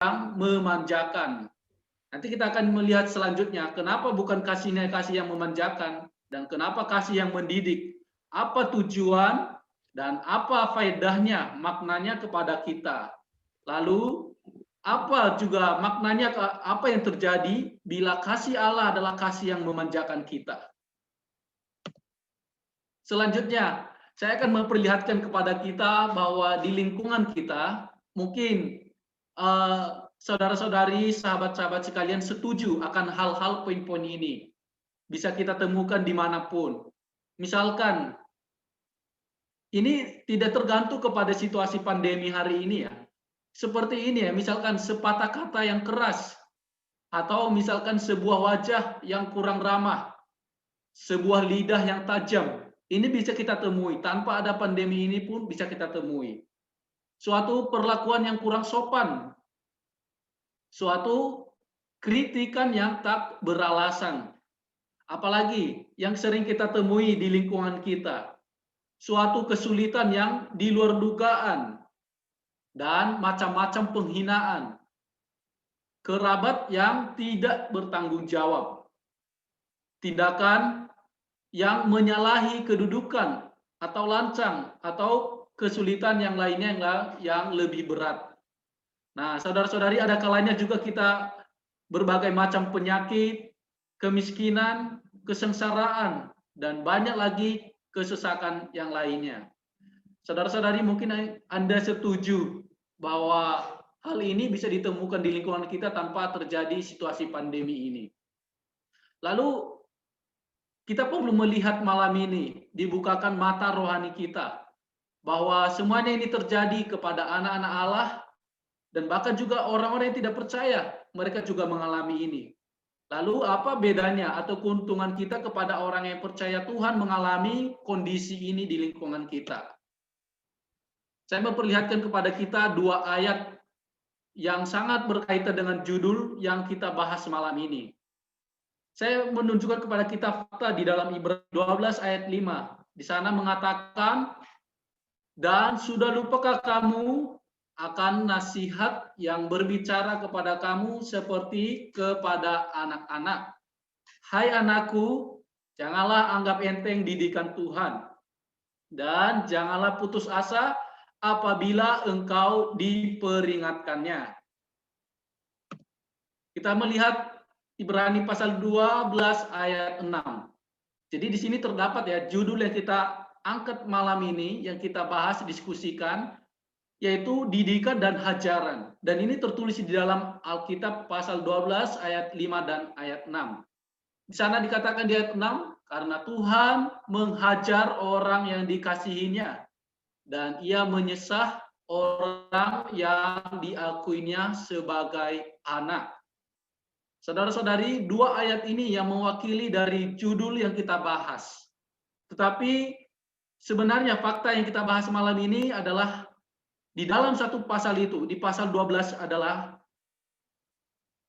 yang memanjakan. Nanti kita akan melihat selanjutnya, kenapa bukan kasihnya kasih yang memanjakan, dan kenapa kasih yang mendidik. Apa tujuan dan apa faedahnya, maknanya kepada kita. Lalu, apa juga maknanya, apa yang terjadi bila kasih Allah adalah kasih yang memanjakan kita. Selanjutnya, saya akan memperlihatkan kepada kita bahwa di lingkungan kita, mungkin saudara-saudari, sahabat-sahabat sekalian setuju akan hal-hal poin-poin ini. Bisa kita temukan dimanapun. Misalkan, ini tidak tergantung kepada situasi pandemi hari ini ya. Seperti ini ya, misalkan sepatah kata yang keras, atau misalkan sebuah wajah yang kurang ramah, sebuah lidah yang tajam, ini bisa kita temui. Tanpa ada pandemi ini pun bisa kita temui. Suatu perlakuan yang kurang sopan, suatu kritikan yang tak beralasan. Apalagi yang sering kita temui di lingkungan kita, suatu kesulitan yang di luar dugaan, dan macam-macam penghinaan, kerabat yang tidak bertanggung jawab, tindakan yang menyalahi kedudukan atau lancang, atau kesulitan yang lainnya yang lebih berat. Nah, saudara-saudari, ada kalanya juga kita berbagai macam penyakit, kemiskinan, kesengsaraan, dan banyak lagi kesesakan yang lainnya. Saudara-saudari, mungkin Anda setuju bahwa hal ini bisa ditemukan di lingkungan kita tanpa terjadi situasi pandemi ini. Lalu, kita perlu melihat malam ini, dibukakan mata rohani kita, bahwa semuanya ini terjadi kepada anak-anak Allah, dan bahkan juga orang-orang yang tidak percaya, mereka juga mengalami ini. Lalu apa bedanya atau keuntungan kita kepada orang yang percaya Tuhan mengalami kondisi ini di lingkungan kita? Saya memperlihatkan kepada kita dua ayat yang sangat berkaitan dengan judul yang kita bahas malam ini. Saya menunjukkan kepada kita fakta di dalam Ibrani 12 ayat 5. Di sana mengatakan, dan sudah lupakah kamu akan nasihat yang berbicara kepada kamu seperti kepada anak-anak. Hai anakku, janganlah anggap enteng didikan Tuhan, dan janganlah putus asa apabila engkau diperingatkannya. Kita melihat Ibrani pasal 12 ayat 6. Jadi di sini terdapat ya judul yang kita angkat malam ini, yang kita bahas, diskusikan, yaitu didikan dan hajaran. Dan ini tertulis di dalam Alkitab pasal 12 ayat 5 dan ayat 6. Di sana dikatakan di ayat 6, karena Tuhan menghajar orang yang dikasihinya, dan ia menyesah orang yang diakuinya sebagai anak. Saudara-saudari, dua ayat ini yang mewakili dari judul yang kita bahas. Tetapi sebenarnya fakta yang kita bahas malam ini adalah di dalam satu pasal itu, di pasal 12 adalah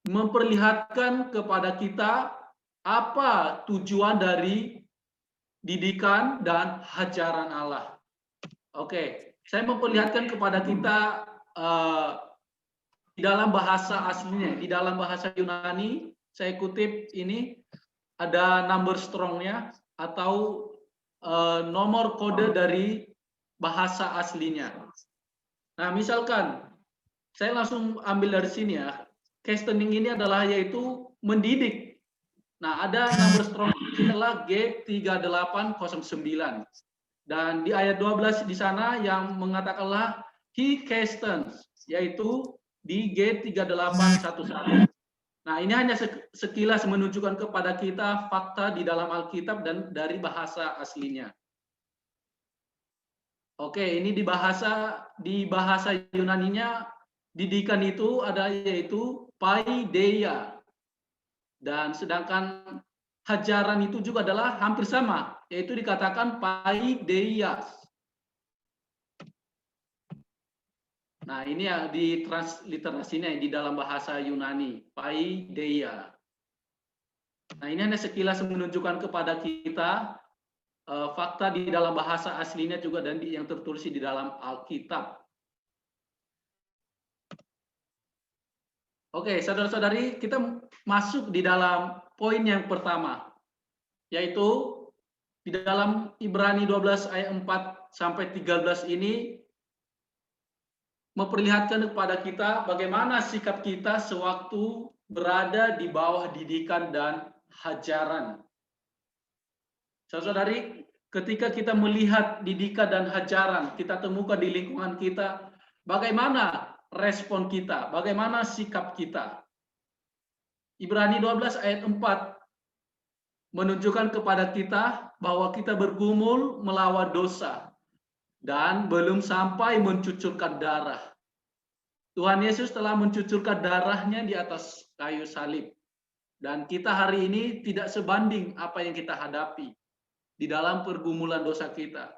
memperlihatkan kepada kita apa tujuan dari didikan dan hajaran Allah. Oke, saya memperlihatkan kepada kita di dalam bahasa aslinya, di dalam bahasa Yunani, saya kutip ini, ada number strongnya atau nomor kode dari bahasa aslinya. Nah, misalkan saya langsung ambil dari sini ya. Questioning ini adalah yaitu mendidik. Nah, ada number strong ini adalah G3809. Dan di ayat 12 di sana yang mengatakanlah he questions, yaitu di G3811. Nah, ini hanya sekilas menunjukkan kepada kita fakta di dalam Alkitab dan dari bahasa aslinya. Oke, ini di bahasa Yunaninya, didikan itu ada yaitu paideia. Dan sedangkan hajaran itu juga adalah hampir sama, yaitu dikatakan paideias. Nah, ini ya di transliterasinya di dalam bahasa Yunani, paideia. Nah, ini hanya sekilas menunjukkan kepada kita fakta di dalam bahasa aslinya juga dan yang tertulis di dalam Alkitab. Oke, saudara-saudari, kita masuk di dalam poin yang pertama, yaitu di dalam Ibrani 12 ayat 4 sampai 13 ini memperlihatkan kepada kita bagaimana sikap kita sewaktu berada di bawah didikan dan hajaran. Saudara-saudari, ketika kita melihat didikan dan hajaran, kita temukan di lingkungan kita, bagaimana respon kita, bagaimana sikap kita. Ibrani 12 ayat 4 menunjukkan kepada kita bahwa kita bergumul melawan dosa dan belum sampai mencucurkan darah. Tuhan Yesus telah mencucurkan darahnya di atas kayu salib. Dan kita hari ini tidak sebanding apa yang kita hadapi di dalam pergumulan dosa kita.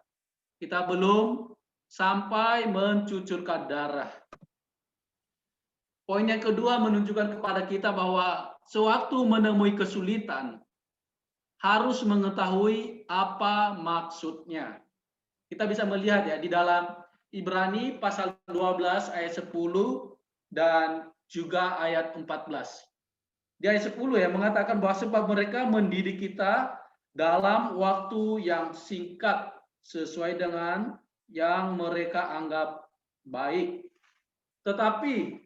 Kita belum sampai mencucurkan darah. Poin yang kedua menunjukkan kepada kita bahwa sewaktu menemui kesulitan, harus mengetahui apa maksudnya. Kita bisa melihat ya di dalam Ibrani pasal 12 ayat 10 dan juga ayat 14. Di ayat 10 ya mengatakan bahwa sebab mereka mendidik kita dalam waktu yang singkat sesuai dengan yang mereka anggap baik. Tetapi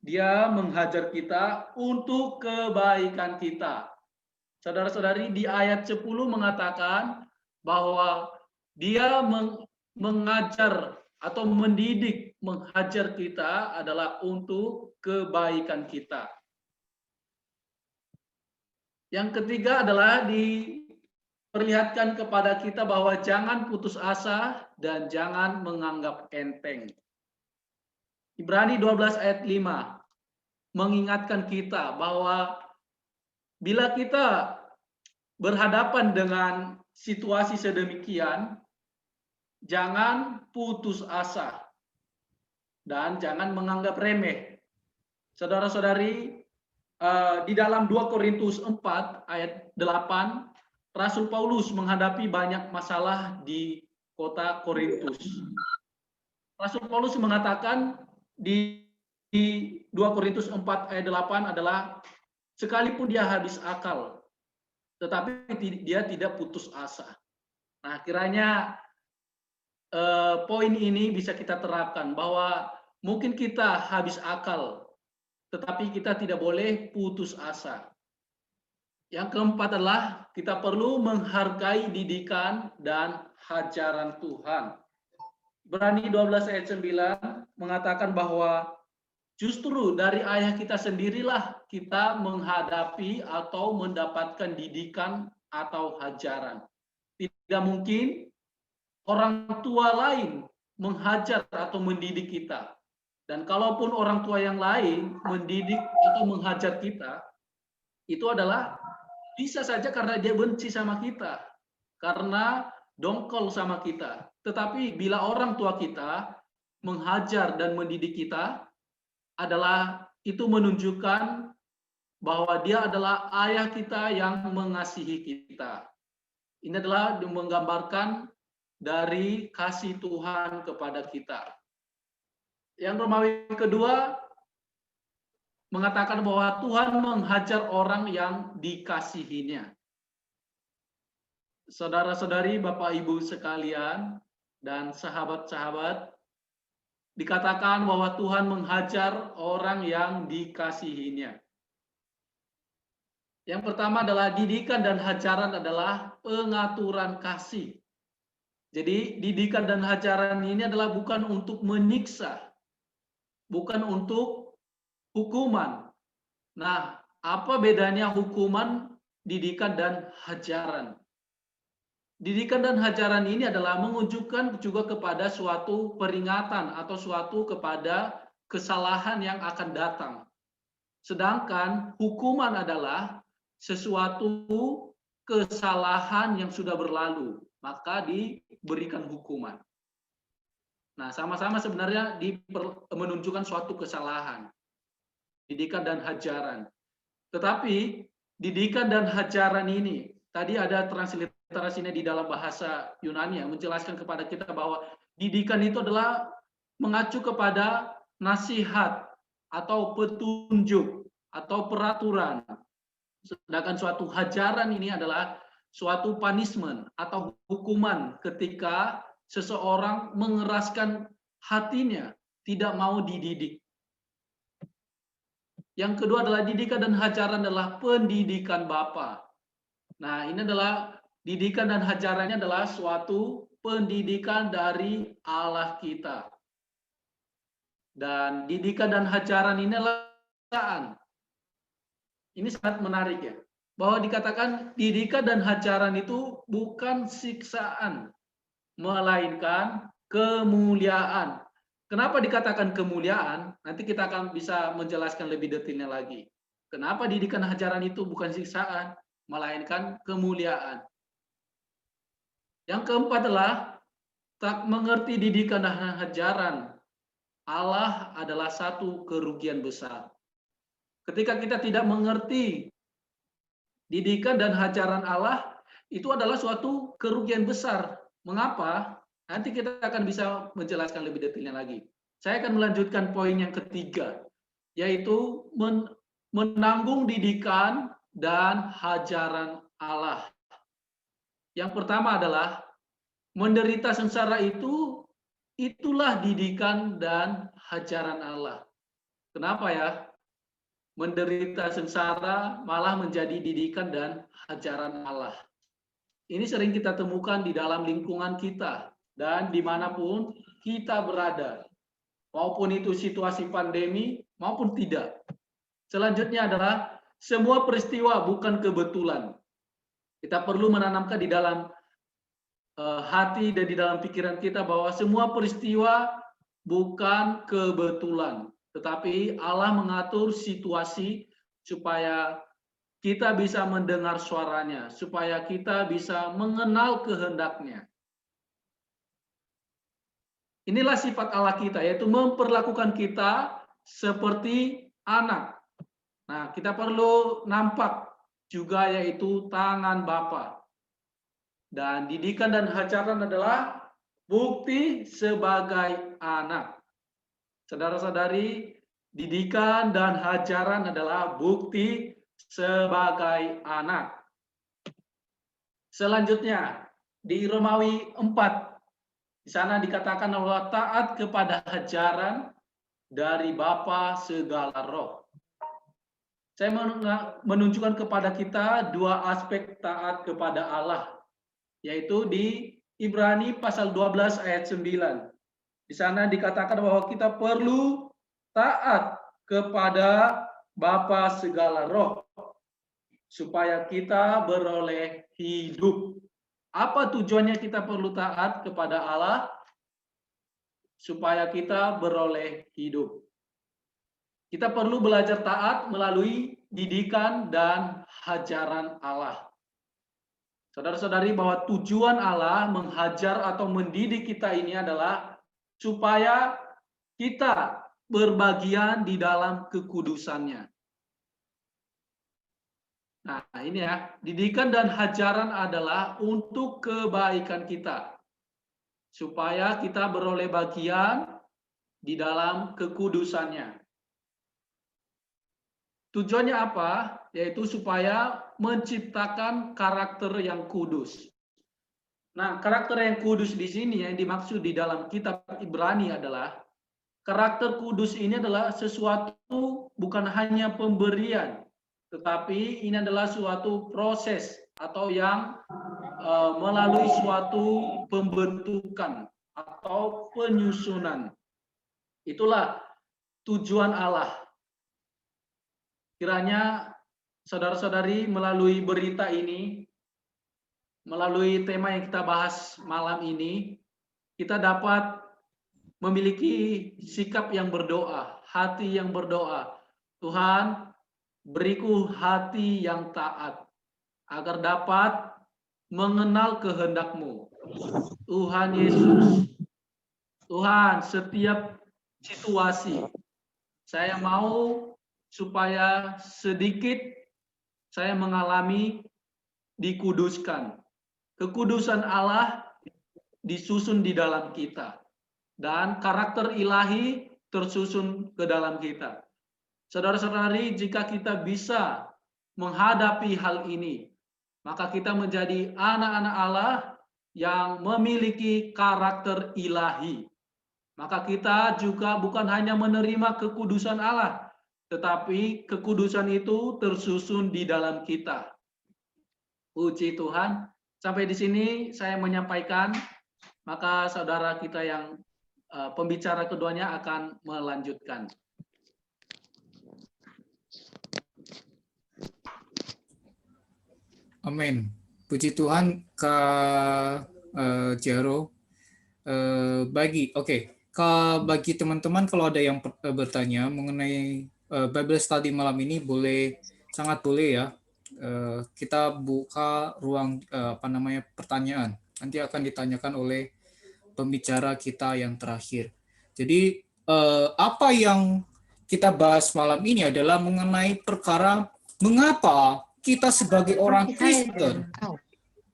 dia menghajar kita untuk kebaikan kita. Saudara-saudari, di ayat 10 mengatakan bahwa dia mengajar atau mendidik, menghajar kita adalah untuk kebaikan kita. Yang ketiga adalah diperlihatkan kepada kita bahwa jangan putus asa dan jangan menganggap enteng. Ibrani 12 ayat 5 mengingatkan kita bahwa bila kita berhadapan dengan situasi sedemikian, jangan putus asa dan jangan menganggap remeh. Saudara-saudari, di dalam 2 Korintus 4 ayat 8, Rasul Paulus menghadapi banyak masalah di kota Korintus. Rasul Paulus mengatakan di 2 Korintus 4 ayat 8 adalah sekalipun dia habis akal, tetapi dia tidak putus asa. Nah, kiranya poin ini bisa kita terapkan bahwa mungkin kita habis akal, tetapi kita tidak boleh putus asa. Yang keempat adalah kita perlu menghargai didikan dan hajaran Tuhan. Ibrani 12 ayat 9 mengatakan bahwa justru dari ayah kita sendirilah kita menghadapi atau mendapatkan didikan atau hajaran. Tidak mungkin orang tua lain menghajar atau mendidik kita. Dan kalaupun orang tua yang lain mendidik atau menghajar kita, itu adalah bisa saja karena dia benci sama kita, karena dongkol sama kita. Tetapi bila orang tua kita menghajar dan mendidik kita, adalah itu menunjukkan bahwa dia adalah ayah kita yang mengasihi kita. Ini adalah menggambarkan dari kasih Tuhan kepada kita. Yang Romawi kedua mengatakan bahwa Tuhan menghajar orang yang dikasihinya. Saudara-saudari, Bapak Ibu sekalian, dan sahabat-sahabat, dikatakan bahwa Tuhan menghajar orang yang dikasihinya. Yang pertama adalah didikan dan hajaran adalah pengaturan kasih. Jadi didikan dan hajaran ini adalah bukan untuk menyiksa, bukan untuk hukuman. Nah, apa bedanya hukuman, didikan, dan hajaran? Didikan dan hajaran ini adalah menunjukkan juga kepada suatu peringatan atau suatu kepada kesalahan yang akan datang. Sedangkan hukuman adalah sesuatu kesalahan yang sudah berlalu, maka diberikan hukuman. Nah, sama-sama sebenarnya menunjukkan suatu kesalahan. Didikan dan hajaran. Tetapi didikan dan hajaran ini, tadi ada transliterasinya di dalam bahasa Yunani yang menjelaskan kepada kita bahwa didikan itu adalah mengacu kepada nasihat, atau petunjuk atau peraturan. Sedangkan suatu hajaran ini adalah suatu punishment atau hukuman ketika seseorang mengeraskan hatinya, tidak mau dididik. Yang kedua adalah didikan dan hajaran adalah pendidikan Bapa. Nah, ini adalah didikan dan hajarannya adalah suatu pendidikan dari Allah kita. Dan didikan dan hajaran ini adalah siksaan. Ini sangat menarik ya. Bahwa dikatakan didikan dan hajaran itu bukan siksaan, melainkan kemuliaan. Kenapa dikatakan kemuliaan? Nanti kita akan bisa menjelaskan lebih detailnya lagi. Kenapa didikan hajaran itu bukan siksaan, melainkan kemuliaan. Yang keempat adalah tak mengerti didikan dan hajaran Allah adalah satu kerugian besar. Ketika kita tidak mengerti didikan dan hajaran Allah, itu adalah suatu kerugian besar. Mengapa? Nanti kita akan bisa menjelaskan lebih detailnya lagi. Saya akan melanjutkan poin yang ketiga, yaitu menanggung didikan dan hajaran Allah. Yang pertama adalah menderita sengsara itu, itulah didikan dan hajaran Allah. Kenapa ya? Menderita sengsara malah menjadi didikan dan hajaran Allah. Ini sering kita temukan di dalam lingkungan kita dan dimanapun kita berada. Maupun itu situasi pandemi maupun tidak. Selanjutnya adalah semua peristiwa bukan kebetulan. Kita perlu menanamkan di dalam hati dan di dalam pikiran kita bahwa semua peristiwa bukan kebetulan. Tetapi Allah mengatur situasi supaya kita bisa mendengar suaranya, supaya kita bisa mengenal kehendaknya. Inilah sifat Allah kita, yaitu memperlakukan kita seperti anak. Nah, kita perlu nampak juga yaitu tangan Bapa. Dan didikan dan hajaran adalah bukti sebagai anak. Saudara-saudari, didikan dan hajaran adalah bukti sebagai anak. Selanjutnya, di Romawi 4, di sana dikatakan bahwa taat kepada hajaran dari Bapa segala roh. Saya menunjukkan kepada kita dua aspek taat kepada Allah, yaitu di Ibrani pasal 12 ayat 9. Di sana dikatakan bahwa kita perlu taat kepada Bapa segala roh supaya kita beroleh hidup. Apa tujuannya kita perlu taat kepada Allah? Supaya kita beroleh hidup. Kita perlu belajar taat melalui didikan dan hajaran Allah. Saudara-saudari, bahwa tujuan Allah menghajar atau mendidik kita ini adalah supaya kita berbagian di dalam kekudusannya. Nah, ini ya, didikan dan hajaran adalah untuk kebaikan kita. Supaya kita beroleh bagian di dalam kekudusannya. Tujuannya apa? Yaitu supaya menciptakan karakter yang kudus. Nah, karakter yang kudus di sini yang dimaksud di dalam kitab Ibrani adalah karakter kudus ini adalah sesuatu bukan hanya pemberian, tetapi ini adalah suatu proses atau yang melalui suatu pembentukan atau penyusunan. Itulah tujuan Allah. Kiranya saudara-saudari melalui berita ini, melalui tema yang kita bahas malam ini, kita dapat memiliki sikap yang berdoa, hati yang berdoa. Tuhan, beriku hati yang taat, agar dapat mengenal kehendak-Mu. Tuhan Yesus, Tuhan, setiap situasi, saya mau supaya sedikit saya mengalami dikuduskan. Kekudusan Allah disusun di dalam kita. Dan karakter ilahi tersusun ke dalam kita. Saudara-saudari, jika kita bisa menghadapi hal ini, maka kita menjadi anak-anak Allah yang memiliki karakter ilahi. Maka kita juga bukan hanya menerima kekudusan Allah, tetapi kekudusan itu tersusun di dalam kita. Puji Tuhan. Sampai di sini saya menyampaikan, maka saudara kita yang pembicara keduanya akan melanjutkan. Amin. Puji Tuhan, Kak Jaro. Bagi teman-teman kalau ada yang bertanya mengenai Bible Study malam ini, sangat boleh ya. Kita buka ruang pertanyaan. Nanti akan ditanyakan oleh pembicara kita yang terakhir. Jadi apa yang kita bahas malam ini adalah mengenai perkara mengapa kita sebagai orang Kristen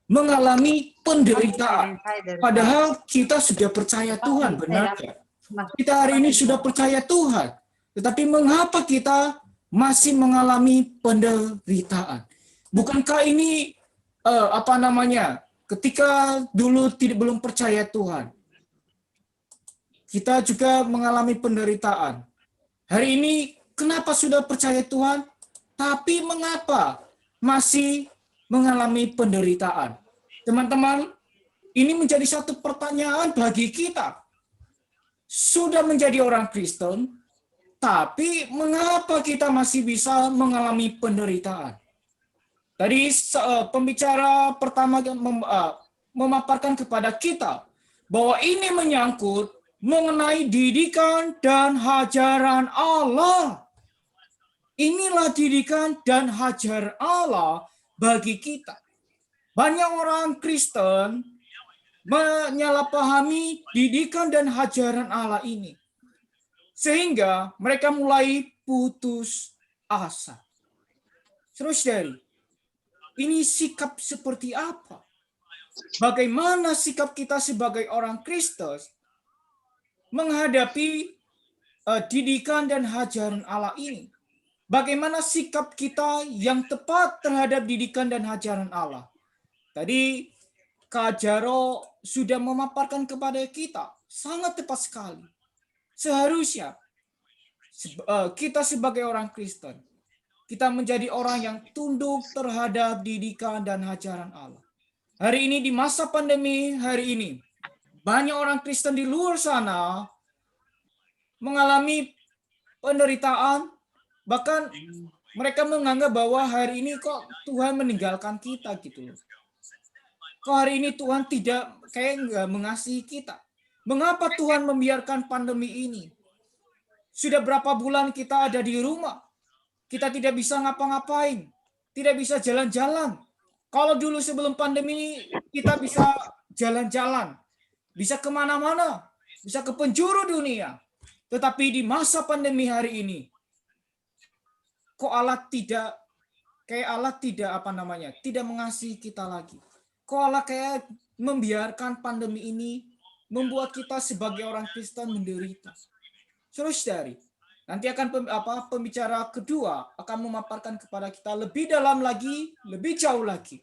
mengalami penderitaan. Padahal kita sudah percaya Tuhan, benar? Kita hari ini sudah percaya Tuhan. Tetapi mengapa kita masih mengalami penderitaan? Bukankah ini ketika dulu belum percaya Tuhan, kita juga mengalami penderitaan. Hari ini kenapa sudah percaya Tuhan, tapi mengapa masih mengalami penderitaan? Teman-teman, ini menjadi satu pertanyaan bagi kita. Sudah menjadi orang Kristen, tapi mengapa kita masih bisa mengalami penderitaan? Tadi pembicara pertama memaparkan kepada kita bahwa ini menyangkut mengenai didikan dan ajaran Allah. Inilah didikan dan ajaran Allah bagi kita. Banyak orang Kristen menyalahpahami didikan dan ajaran Allah ini. Sehingga mereka mulai putus asa. Saudara-saudari, ini sikap seperti apa? Bagaimana sikap kita sebagai orang Kristen menghadapi didikan dan ajaran Allah ini? Bagaimana sikap kita yang tepat terhadap didikan dan ajaran Allah? Tadi Kak Jaro sudah memaparkan kepada kita, sangat tepat sekali. Seharusnya kita sebagai orang Kristen, kita menjadi orang yang tunduk terhadap didikan dan ajaran Allah. Hari ini di masa pandemi hari ini, banyak orang Kristen di luar sana mengalami penderitaan, bahkan mereka menganggap bahwa hari ini kok Tuhan meninggalkan kita gitu loh. Kok hari ini Tuhan nggak mengasihi kita? Mengapa Tuhan membiarkan pandemi ini? Sudah berapa bulan kita ada di rumah? Kita tidak bisa ngapa-ngapain, tidak bisa jalan-jalan. Kalau dulu sebelum pandemi kita bisa jalan-jalan, bisa kemana-mana, bisa ke penjuru dunia. Tetapi di masa pandemi hari ini, kok Allah tidak mengasihi kita lagi. Kok Allah kayak membiarkan pandemi ini membuat kita sebagai orang Kristen menderita. Saudara-saudari, nanti akan pembicara kedua akan memaparkan kepada kita lebih dalam lagi, lebih jauh lagi.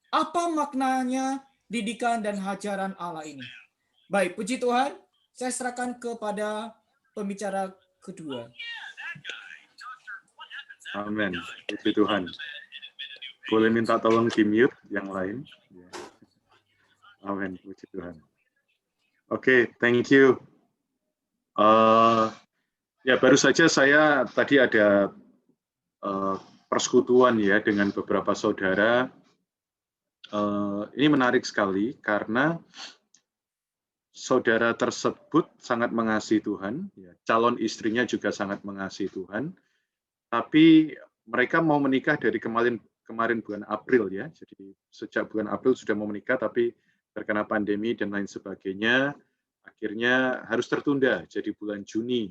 Apa maknanya didikan dan ajaran Allah ini? Baik, puji Tuhan, saya serahkan kepada pembicara kedua. Amin. Puji Tuhan. Boleh minta tolong di-mute yang lain? Amin. Puji Tuhan. Oke, thank you. Ya, baru saja saya tadi ada persekutuan ya dengan beberapa saudara. Ini menarik sekali karena saudara tersebut sangat mengasihi Tuhan, ya, calon istrinya juga sangat mengasihi Tuhan, tapi mereka mau menikah dari kemarin bulan April ya, jadi sejak bulan April sudah mau menikah, tapi terkena pandemi dan lain sebagainya, akhirnya harus tertunda jadi bulan Juni.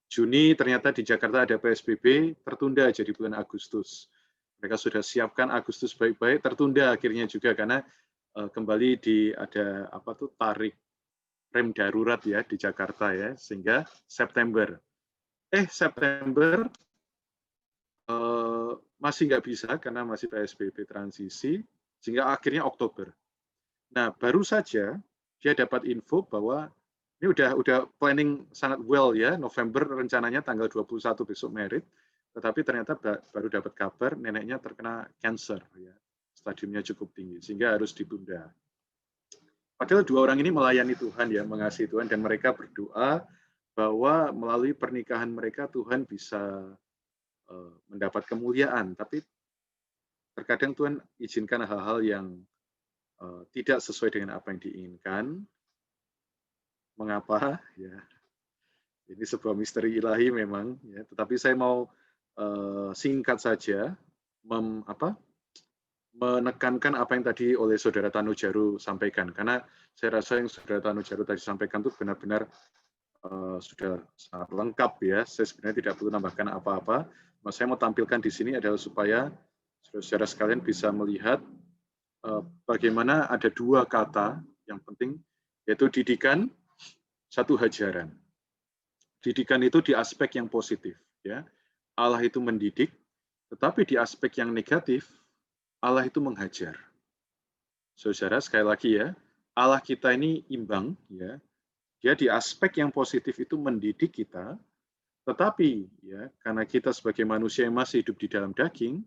Juni ternyata di Jakarta ada PSBB, tertunda jadi bulan Agustus. Mereka sudah siapkan Agustus baik-baik, tertunda akhirnya juga karena kembali ada tarik rem darurat ya di Jakarta ya, sehingga September masih nggak bisa karena masih PSBB transisi, sehingga akhirnya Oktober. Nah, baru saja dia dapat info bahwa ini udah planning sangat well ya, November rencananya tanggal 21 besok merit, tetapi ternyata baru dapat kabar neneknya terkena cancer ya. Stadiumnya cukup tinggi sehingga harus ditunda. Padahal dua orang ini melayani Tuhan ya, mengasihi Tuhan, dan mereka berdoa bahwa melalui pernikahan mereka Tuhan bisa mendapat kemuliaan, tapi terkadang Tuhan izinkan hal-hal yang tidak sesuai dengan apa yang diinginkan. Mengapa? Ya, ini sebuah misteri ilahi memang. Ya, tetapi saya mau singkat saja menekankan apa yang tadi oleh Saudara Tanujaru sampaikan, karena saya rasa yang Saudara Tanujaru tadi sampaikan itu benar-benar sudah sangat lengkap ya. Saya sebenarnya tidak perlu tambahkan apa-apa. Saya mau tampilkan di sini adalah supaya saudara-saudara sekalian bisa melihat bagaimana ada dua kata yang penting, yaitu didikan, satu hajaran. Didikan itu di aspek yang positif, ya. Allah itu mendidik, tetapi di aspek yang negatif, Allah itu menghajar. Saudara, sekali lagi ya, Allah kita ini imbang, ya. Dia di aspek yang positif itu mendidik kita, tetapi ya karena kita sebagai manusia yang masih hidup di dalam daging,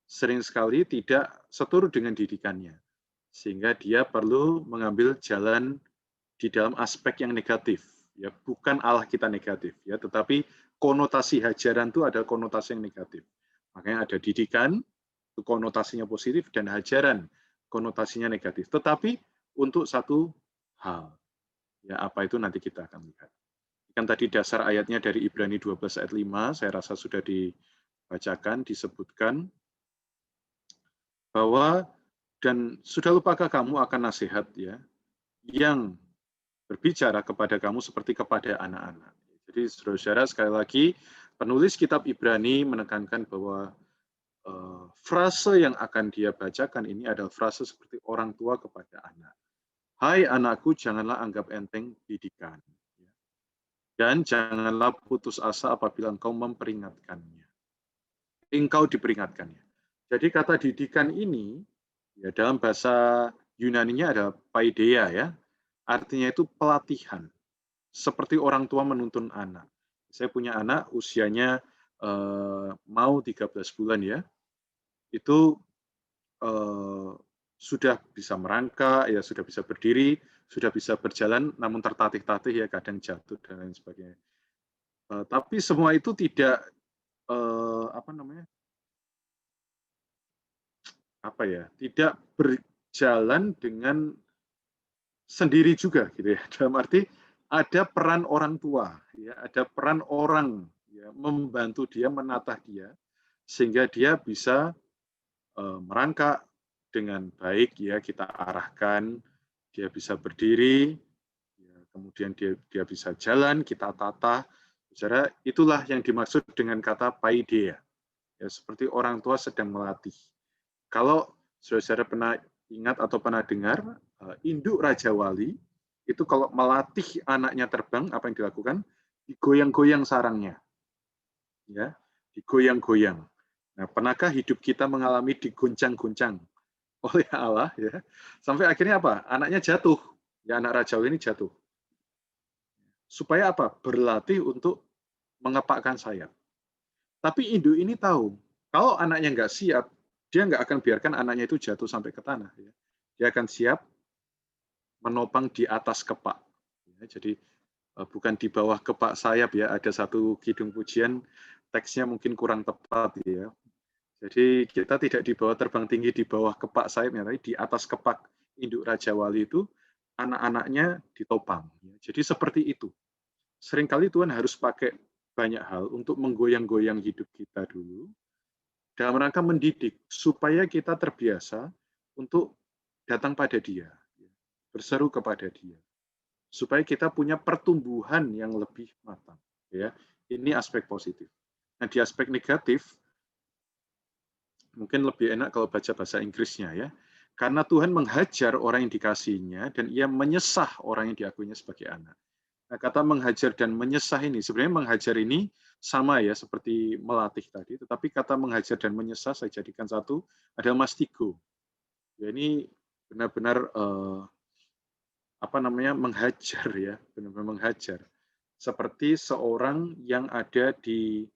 sering sekali tidak seturut dengan didikannya, sehingga dia perlu mengambil jalan di dalam aspek yang negatif. Ya, bukan Allah kita negatif, ya, tetapi konotasi hajaran itu ada konotasi yang negatif. Makanya ada didikan, itu konotasinya positif, dan hajaran, konotasinya negatif. Tetapi untuk satu hal, ya apa itu nanti kita akan lihat. Kan tadi dasar ayatnya dari Ibrani 12 ayat 5, saya rasa sudah dibacakan, disebutkan, bahwa, dan sudah lupakah kamu akan nasihat ya, yang berbicara kepada kamu seperti kepada anak-anak. Jadi saudara-saudara, sekali lagi, penulis kitab Ibrani menekankan bahwa frase yang akan dia bacakan ini adalah frase seperti orang tua kepada anak. Hai anakku, janganlah anggap enteng didikan. Dan janganlah putus asa apabila engkau memperingatkannya. Engkau diperingatkannya. Jadi kata didikan ini, ya dalam bahasa Yunaninya ada paideia ya. Artinya itu pelatihan. Seperti orang tua menuntun anak. Saya punya anak usianya mau 13 bulan ya. Itu sudah bisa merangkak, ya sudah bisa berdiri, sudah bisa berjalan, namun tertatih-tatih ya, kadang jatuh dan lain sebagainya. Tapi semua itu tidak tidak berjalan dengan sendiri juga, gitu ya. Dalam arti ada peran orang tua, ya, ada peran orang ya, membantu dia, menatah dia, sehingga dia bisa merangkak dengan baik, ya kita arahkan, dia bisa berdiri, ya, kemudian dia bisa jalan, kita tata. Saudara, itulah yang dimaksud dengan kata paideia. Ya, seperti orang tua sedang melatih. Kalau saudara pernah ingat atau pernah dengar, induk Raja Wali itu kalau melatih anaknya terbang, apa yang dilakukan? Digoyang-goyang sarangnya. Ya, digoyang-goyang. Nah, pernahkah hidup kita mengalami diguncang-guncang oleh Allah ya? Sampai akhirnya apa? Anaknya jatuh. Ya, anak Raja Wali ini jatuh. Supaya apa? Berlatih untuk mengepakkan sayap. Tapi induk ini tahu, kalau anaknya nggak siap, dia nggak akan biarkan anaknya itu jatuh sampai ke tanah. Ya. Dia akan siap menopang di atas kepak. Ya, jadi bukan di bawah kepak sayap ya. Ada satu kidung pujian, teksnya mungkin kurang tepat ya. Jadi kita tidak di bawah terbang tinggi di bawah kepak sayapnya, tapi di atas kepak induk Raja Wali itu anak-anaknya ditopang. Jadi seperti itu. Seringkali Tuhan harus pakai banyak hal untuk menggoyang-goyang hidup kita dulu, dalam rangka mendidik, supaya kita terbiasa untuk datang pada Dia, berseru kepada Dia, supaya kita punya pertumbuhan yang lebih matang. Ya, ini aspek positif. Nah, di aspek negatif, mungkin lebih enak kalau baca bahasa Inggrisnya ya, karena Tuhan menghajar orang yang dikasihinya dan Ia menyesah orang yang diakuinya sebagai anak. Nah, kata menghajar dan menyesah ini, sebenarnya menghajar ini sama ya seperti melatih tadi, tetapi kata menghajar dan menyesah saya jadikan satu adalah mastigo. Ya, ini benar-benar menghajar ya, benar-benar menghajar. Seperti seorang yang ada di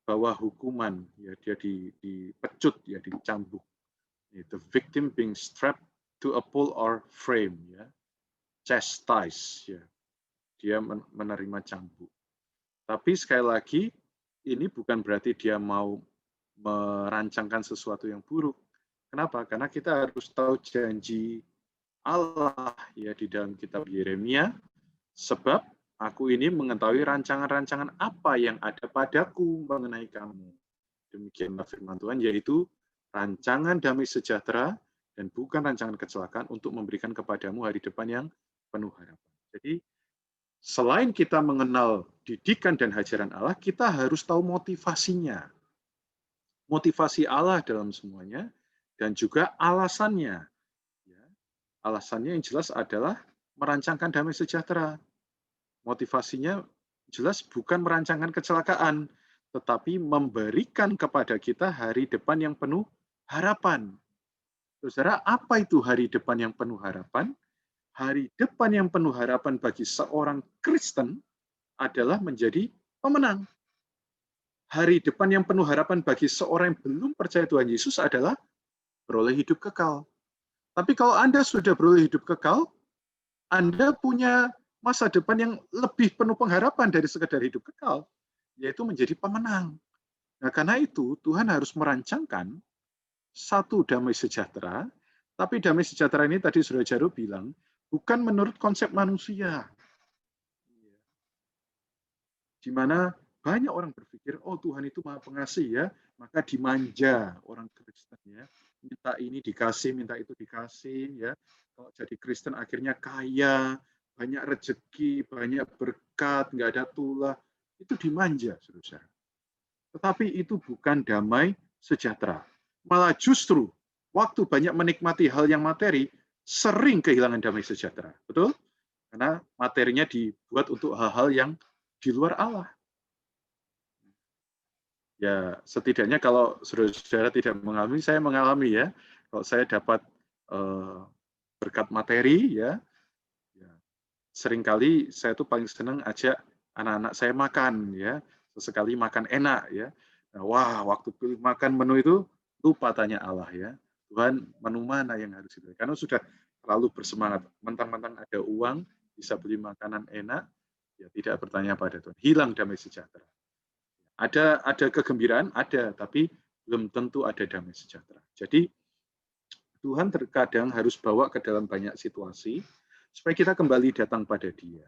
bawah hukuman, ya dia dipecut ya, dicambuk. The victim being strapped to a pole or frame ya, chastise ya. Dia menerima cambuk. Tapi sekali lagi ini bukan berarti dia mau merancangkan sesuatu yang buruk. Kenapa? Karena kita harus tahu janji Allah ya di dalam kitab Yeremia, sebab aku ini mengetahui rancangan-rancangan apa yang ada padaku mengenai kamu. Demikianlah firman Tuhan, yaitu rancangan damai sejahtera dan bukan rancangan kecelakaan untuk memberikan kepadamu hari depan yang penuh harapan. Jadi selain kita mengenal didikan dan hajaran Allah, kita harus tahu motivasinya. Motivasi Allah dalam semuanya dan juga alasannya. Alasannya yang jelas adalah merancangkan damai sejahtera. Motivasinya jelas bukan merancangkan kecelakaan, tetapi memberikan kepada kita hari depan yang penuh harapan. Saudara, apa itu hari depan yang penuh harapan? Hari depan yang penuh harapan bagi seorang Kristen adalah menjadi pemenang. Hari depan yang penuh harapan bagi seorang yang belum percaya Tuhan Yesus adalah beroleh hidup kekal. Tapi kalau Anda sudah beroleh hidup kekal, Anda punya masa depan yang lebih penuh pengharapan dari sekedar hidup kekal, yaitu menjadi pemenang. Nah, karena itu Tuhan harus merancangkan satu damai sejahtera, tapi damai sejahtera ini tadi Saudara Jaru bilang, bukan menurut konsep manusia. Di mana banyak orang berpikir, oh Tuhan itu Maha Pengasih ya, maka dimanja orang Kristen ya. Minta ini dikasih, minta itu dikasih ya. Kalau jadi Kristen akhirnya kaya, banyak rezeki, banyak berkat, nggak ada tulah. Itu dimanja, saudara. Tetapi itu bukan damai sejahtera. Malah justru waktu banyak menikmati hal yang materi, sering kehilangan damai sejahtera. Betul? Karena materinya dibuat untuk hal-hal yang di luar Allah. Ya, setidaknya kalau saudara tidak mengalami, saya mengalami ya. Kalau saya dapat berkat materi ya, seringkali saya tuh paling senang ajak anak-anak saya makan ya, sesekali makan enak ya. Nah, wah, waktu pilih makan menu itu lupa tanya Allah ya. Tuhan, menu mana yang harus itu? Karena sudah terlalu bersemangat, mentang-mentang ada uang bisa beli makanan enak, ya tidak bertanya pada Tuhan. Hilang damai sejahtera. Ada kegembiraan, ada, tapi belum tentu ada damai sejahtera. Jadi Tuhan terkadang harus bawa ke dalam banyak situasi supaya kita kembali datang pada Dia.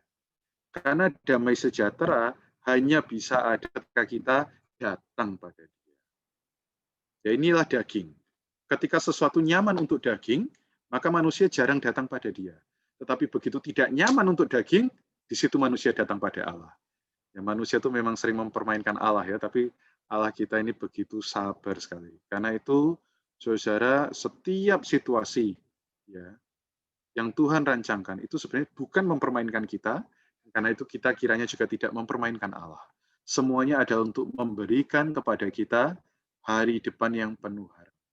Karena damai sejahtera hanya bisa ada ketika kita datang pada Dia. Ya, inilah daging. Ketika sesuatu nyaman untuk daging, maka manusia jarang datang pada Dia. Tetapi begitu tidak nyaman untuk daging, di situ manusia datang pada Allah. Ya, manusia itu memang sering mempermainkan Allah ya, tapi Allah kita ini begitu sabar sekali. Karena itu, saudara, setiap situasi ya yang Tuhan rancangkan itu sebenarnya bukan mempermainkan kita, karena itu kita kiranya juga tidak mempermainkan Allah. Semuanya adalah untuk memberikan kepada kita hari depan yang penuh harapan.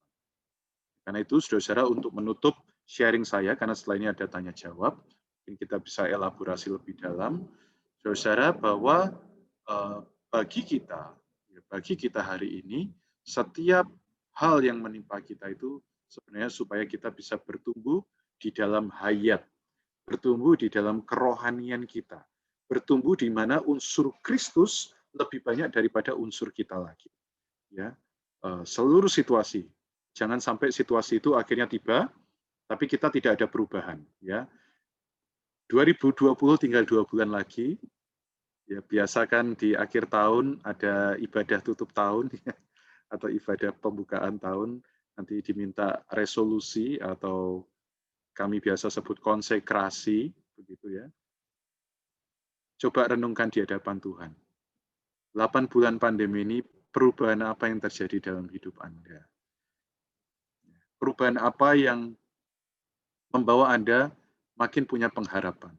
Karena itu, saudara, untuk menutup sharing saya, karena setelah ini ada tanya jawab, mungkin kita bisa elaborasi lebih dalam. Saudara, bahwa bagi kita hari ini, setiap hal yang menimpa kita itu sebenarnya supaya kita bisa bertumbuh di dalam hayat, bertumbuh di dalam kerohanian kita, bertumbuh di mana unsur Kristus lebih banyak daripada unsur kita lagi. Ya, seluruh situasi, jangan sampai situasi itu akhirnya tiba, tapi kita tidak ada perubahan. Ya, 2020 tinggal 2 bulan lagi. Ya, biasa kan di akhir tahun ada ibadah tutup tahun ya, atau ibadah pembukaan tahun, nanti diminta resolusi atau kami biasa sebut konsekrasi, begitu ya. Coba renungkan di hadapan Tuhan. 8 bulan pandemi ini, perubahan apa yang terjadi dalam hidup Anda? Perubahan apa yang membawa Anda makin punya pengharapan?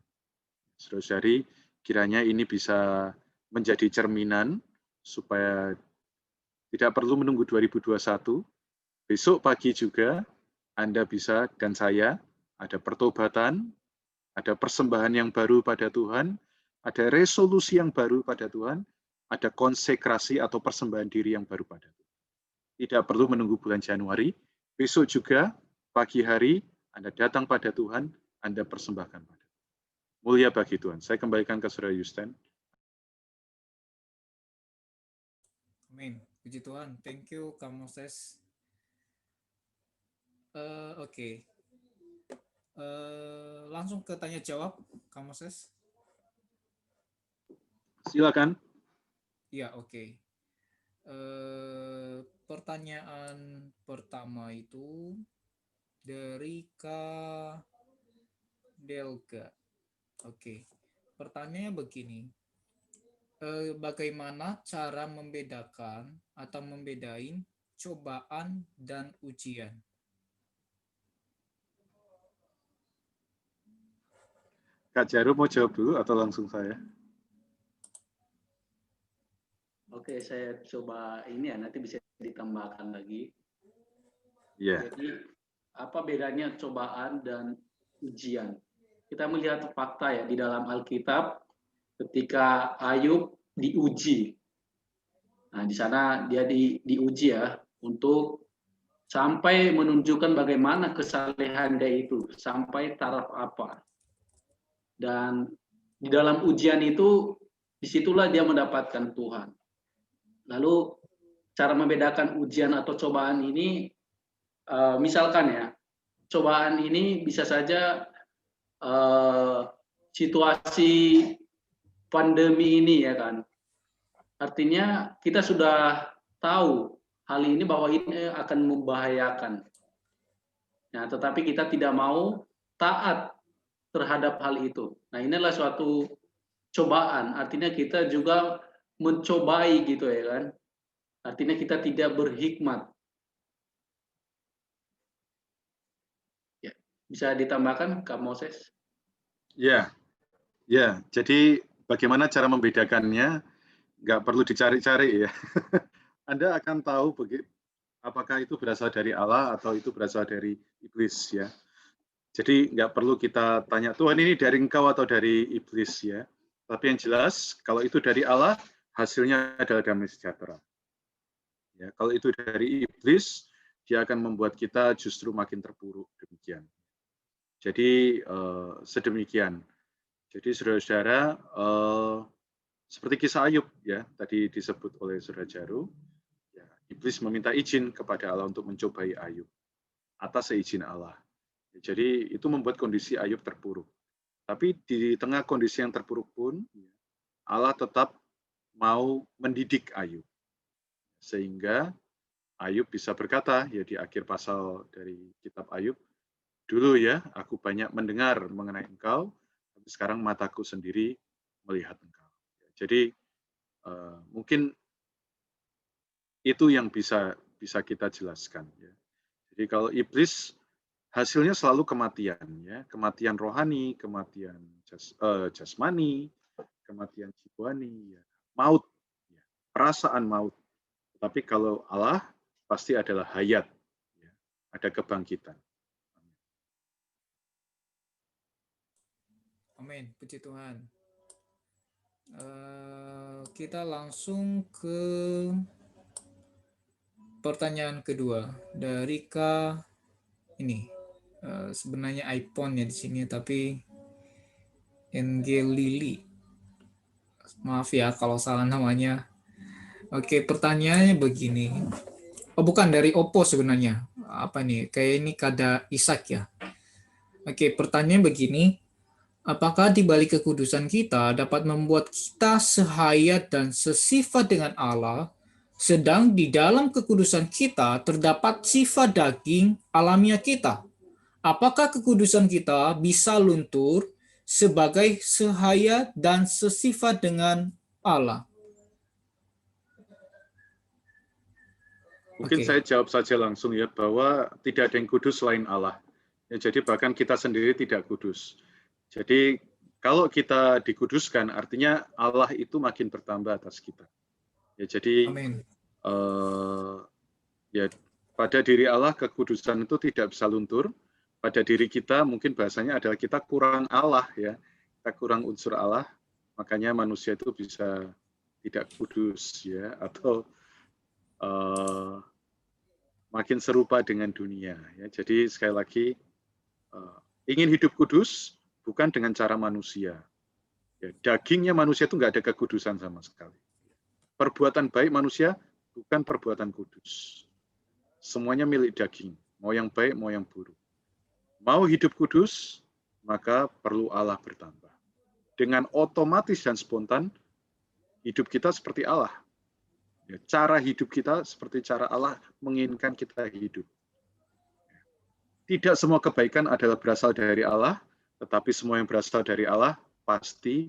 Saudara-saudari, kiranya ini bisa menjadi cerminan supaya tidak perlu menunggu 2021. Besok pagi juga Anda bisa dan saya ada pertobatan, ada persembahan yang baru pada Tuhan, ada resolusi yang baru pada Tuhan, ada konsekrasi atau persembahan diri yang baru pada Tuhan. Tidak perlu menunggu bulan Januari, besok juga pagi hari Anda datang pada Tuhan, Anda persembahkan pada Tuhan. Mulia bagi Tuhan. Saya kembalikan ke Saudara Yusten. Amin. Puji Tuhan. Thank you, Kak Moses. Oke. Langsung ke tanya jawab, Kak Moses. Silakan. Ya, oke. Pertanyaan pertama itu dari Kak Delga. Oke. Pertanyaannya begini. Bagaimana cara membedakan atau membedain cobaan dan ujian? Kak Jarum mau jawab dulu atau langsung saya? Oke, saya coba ini ya, nanti bisa ditambahkan lagi. Iya. Jadi, apa bedanya cobaan dan ujian? Kita melihat fakta ya di dalam Alkitab ketika Ayub diuji. Nah, di sana dia diuji ya untuk sampai menunjukkan bagaimana kesalehan dia itu, sampai taraf apa. Dan di dalam ujian itu, disitulah dia mendapatkan Tuhan. Lalu cara membedakan ujian atau cobaan ini, misalkan ya, cobaan ini bisa saja situasi pandemi ini ya kan. Artinya kita sudah tahu hal ini bahwa ini akan membahayakan. Nah, tetapi kita tidak mau taat terhadap hal itu. Nah, inilah suatu cobaan. Artinya kita juga mencobai gitu ya kan. Artinya kita tidak berhikmat. Ya, bisa ditambahkan Kak Moses? Ya, ya. Jadi bagaimana cara membedakannya? Nggak perlu dicari-cari ya. Anda akan tahu apakah itu berasal dari Allah atau itu berasal dari iblis ya. Jadi nggak perlu kita tanya, Tuhan ini dari engkau atau dari iblis ya. Tapi yang jelas, kalau itu dari Allah, hasilnya adalah damai sejahtera. Ya, kalau itu dari iblis, dia akan membuat kita justru makin terpuruk demikian. Jadi sedemikian. Jadi saudara-saudara, seperti kisah Ayub ya, tadi disebut oleh Saudara Jaru, ya, iblis meminta izin kepada Allah untuk mencobai Ayub atas seizin Allah. Jadi itu membuat kondisi Ayub terpuruk. Tapi di tengah kondisi yang terpuruk pun, Allah tetap mau mendidik Ayub. Sehingga Ayub bisa berkata, ya di akhir pasal dari kitab Ayub, dulu ya aku banyak mendengar mengenai engkau, tapi sekarang mataku sendiri melihat engkau. Jadi mungkin itu yang bisa kita jelaskan. Ya. Jadi kalau iblis hasilnya selalu kematian, ya, kematian rohani, kematian jasmani, kematian jiwani, ya, maut, ya, perasaan maut. Tapi kalau Allah pasti adalah hayat, ya, ada kebangkitan. Amin, puji Tuhan. Kita langsung ke pertanyaan kedua dari Kak ini. Sebenarnya iPhone ya di sini, tapi Lili. Maaf ya kalau salah namanya. Oke, pertanyaannya begini. Oh, bukan dari Oppo sebenarnya. Apa nih? Kayak ini kada Ishak ya. Oke, pertanyaan begini. Apakah di balik kekudusan kita dapat membuat kita sehayat dan sesifat dengan Allah, sedang di dalam kekudusan kita terdapat sifat daging alamiah kita? Apakah kekudusan kita bisa luntur sebagai sehayat dan sesifat dengan Allah? Mungkin saya jawab saja langsung ya, bahwa tidak ada yang kudus selain Allah. Ya, jadi bahkan kita sendiri tidak kudus. Jadi kalau kita dikuduskan, artinya Allah itu makin bertambah atas kita. Ya, jadi Amin. ya pada diri Allah kekudusan itu tidak bisa luntur. Pada diri kita mungkin bahasanya adalah kita kurang Allah ya, kita kurang unsur Allah, makanya manusia itu bisa tidak kudus ya, atau makin serupa dengan dunia ya. Jadi sekali lagi ingin hidup kudus bukan dengan cara manusia. Ya, dagingnya manusia itu nggak ada kekudusan sama sekali. Perbuatan baik manusia bukan perbuatan kudus. Semuanya milik daging, mau yang baik, mau yang buruk. Mau hidup kudus, maka perlu Allah bertambah. Dengan otomatis dan spontan, hidup kita seperti Allah. Ya, cara hidup kita seperti cara Allah menginginkan kita hidup. Tidak semua kebaikan adalah berasal dari Allah, tetapi semua yang berasal dari Allah pasti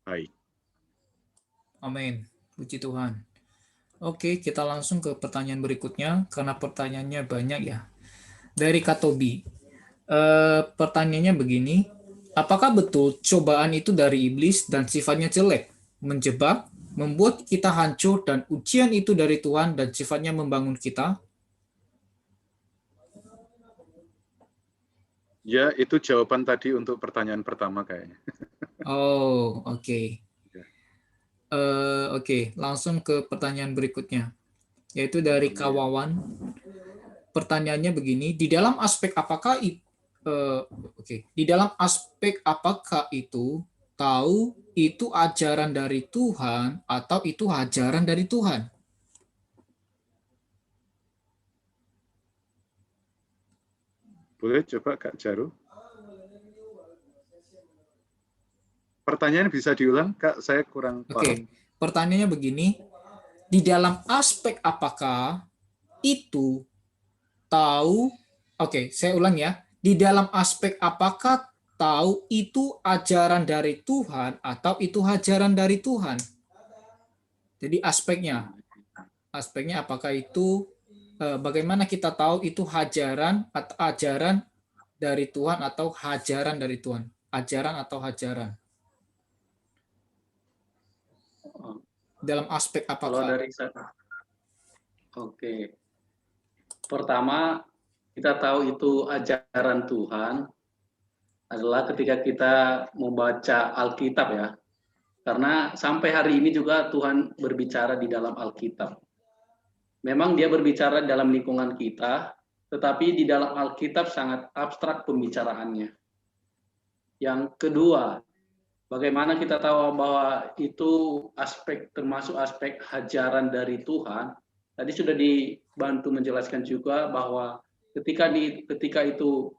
baik. Amin. Puji Tuhan. Oke, kita langsung ke pertanyaan berikutnya karena pertanyaannya banyak ya. Dari Katobi. Pertanyaannya begini, apakah betul cobaan itu dari iblis dan sifatnya jelek, menjebak, membuat kita hancur, dan ujian itu dari Tuhan dan sifatnya membangun kita? Ya, itu jawaban tadi untuk pertanyaan pertama kayaknya. Oh, oke. Oke, langsung ke pertanyaan berikutnya, yaitu dari Kawawan. Pertanyaannya begini, di dalam aspek apakah itu tahu itu ajaran dari Tuhan atau itu ajaran dari Tuhan? Boleh coba Kak Jaru? Pertanyaan bisa diulang, Kak? Saya kurang paham. Oke, pertanyaannya begini, di dalam aspek apakah itu tahu, saya ulang ya, di dalam aspek apakah tahu itu ajaran dari Tuhan atau itu ajaran dari Tuhan? Jadi aspeknya apakah itu bagaimana kita tahu itu ajaran atau ajaran dari Tuhan atau ajaran dari Tuhan? Ajaran atau ajaran? Dalam aspek apakah? Kalau dari saya, oke. Pertama, kita tahu itu ajaran Tuhan adalah ketika kita membaca Alkitab ya. Karena sampai hari ini juga Tuhan berbicara di dalam Alkitab. Memang dia berbicara dalam lingkungan kita, tetapi di dalam Alkitab sangat abstrak pembicaraannya. Yang kedua, bagaimana kita tahu bahwa itu termasuk aspek ajaran dari Tuhan. Tadi sudah dibantu menjelaskan juga bahwa ketika itu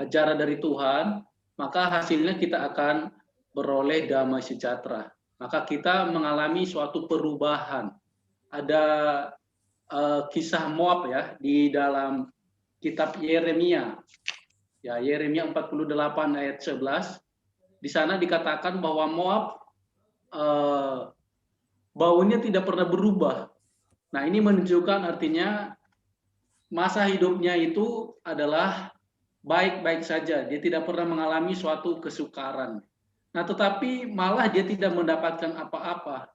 ajaran dari Tuhan, maka hasilnya kita akan beroleh damai sejahtera. Maka kita mengalami suatu perubahan. Ada kisah Moab ya di dalam kitab Yeremia. Ya, Yeremia 48 ayat 11. Di sana dikatakan bahwa Moab baunya tidak pernah berubah. Nah, ini menunjukkan artinya masa hidupnya itu adalah baik-baik saja. Dia tidak pernah mengalami suatu kesukaran. Nah, tetapi malah dia tidak mendapatkan apa-apa.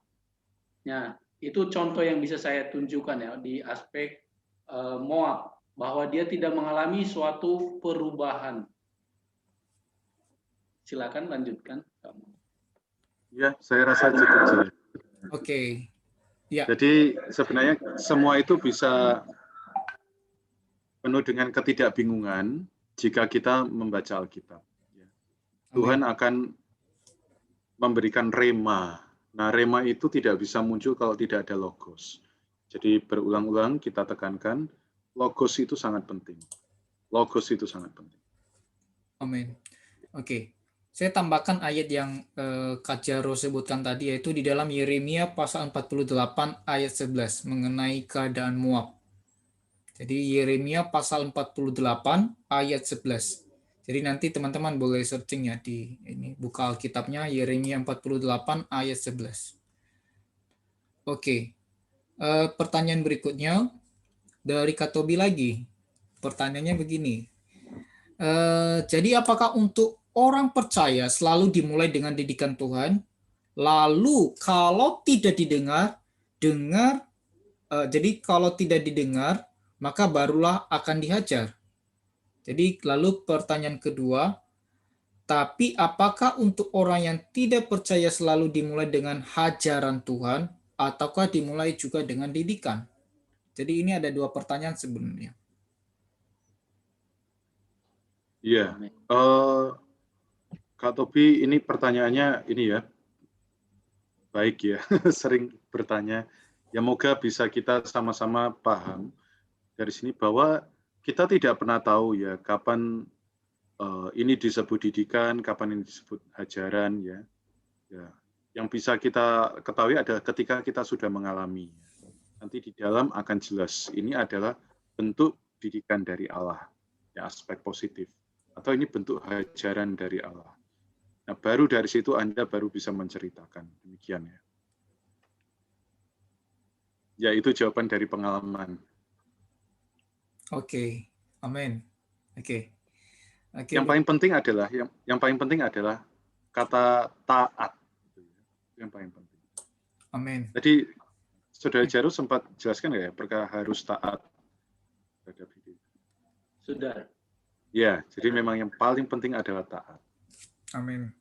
Nah, itu contoh yang bisa saya tunjukkan ya di aspek Moab, bahwa dia tidak mengalami suatu perubahan. Silakan lanjutkan. Ya, saya rasa cukup. Oke. Ya. Jadi sebenarnya semua itu bisa penuh dengan ketidakbingungan jika kita membaca Alkitab. Tuhan akan memberikan rema. Nah, rema itu tidak bisa muncul kalau tidak ada logos. Jadi berulang-ulang kita tekankan, logos itu sangat penting. Logos itu sangat penting. Amin. Oke. Saya tambahkan ayat yang Kak Jaro sebutkan tadi, yaitu di dalam Yeremia pasal 48 ayat 11 mengenai keadaan Moab. Jadi Yeremia pasal 48 ayat 11. Jadi nanti teman-teman boleh searching ya di ini, buka Alkitabnya Yeremia 48 ayat 11. Oke. Pertanyaan berikutnya dari Katobi lagi. Pertanyaannya begini. Jadi apakah untuk orang percaya selalu dimulai dengan didikan Tuhan, lalu kalau tidak didengar dengar, jadi kalau tidak didengar, maka barulah akan dihajar. Jadi lalu pertanyaan kedua, tapi apakah untuk orang yang tidak percaya selalu dimulai dengan hajaran Tuhan, ataukah dimulai juga dengan didikan? Jadi ini ada dua pertanyaan sebenarnya. Iya, Kak Tobi, ini pertanyaannya ini ya, baik ya, sering bertanya. Ya moga bisa kita sama-sama paham dari sini bahwa kita tidak pernah tahu ya kapan ini disebut didikan, kapan ini disebut hajaran ya. Ya. Yang bisa kita ketahui adalah ketika kita sudah mengalami. Nanti di dalam akan jelas ini adalah bentuk didikan dari Allah, ya aspek positif. Atau ini bentuk hajaran dari Allah. Nah, baru dari situ Anda baru bisa menceritakan. Demikian ya. Ya, itu jawaban dari pengalaman. Oke, amin. Oke. Yang paling penting adalah kata taat. Yang paling penting. Amin. Tadi Saudara Jaru sempat jelaskan nggak ya, perkara harus taat terhadap hidup? Sudah. Ya, jadi memang yang paling penting adalah taat. Amin.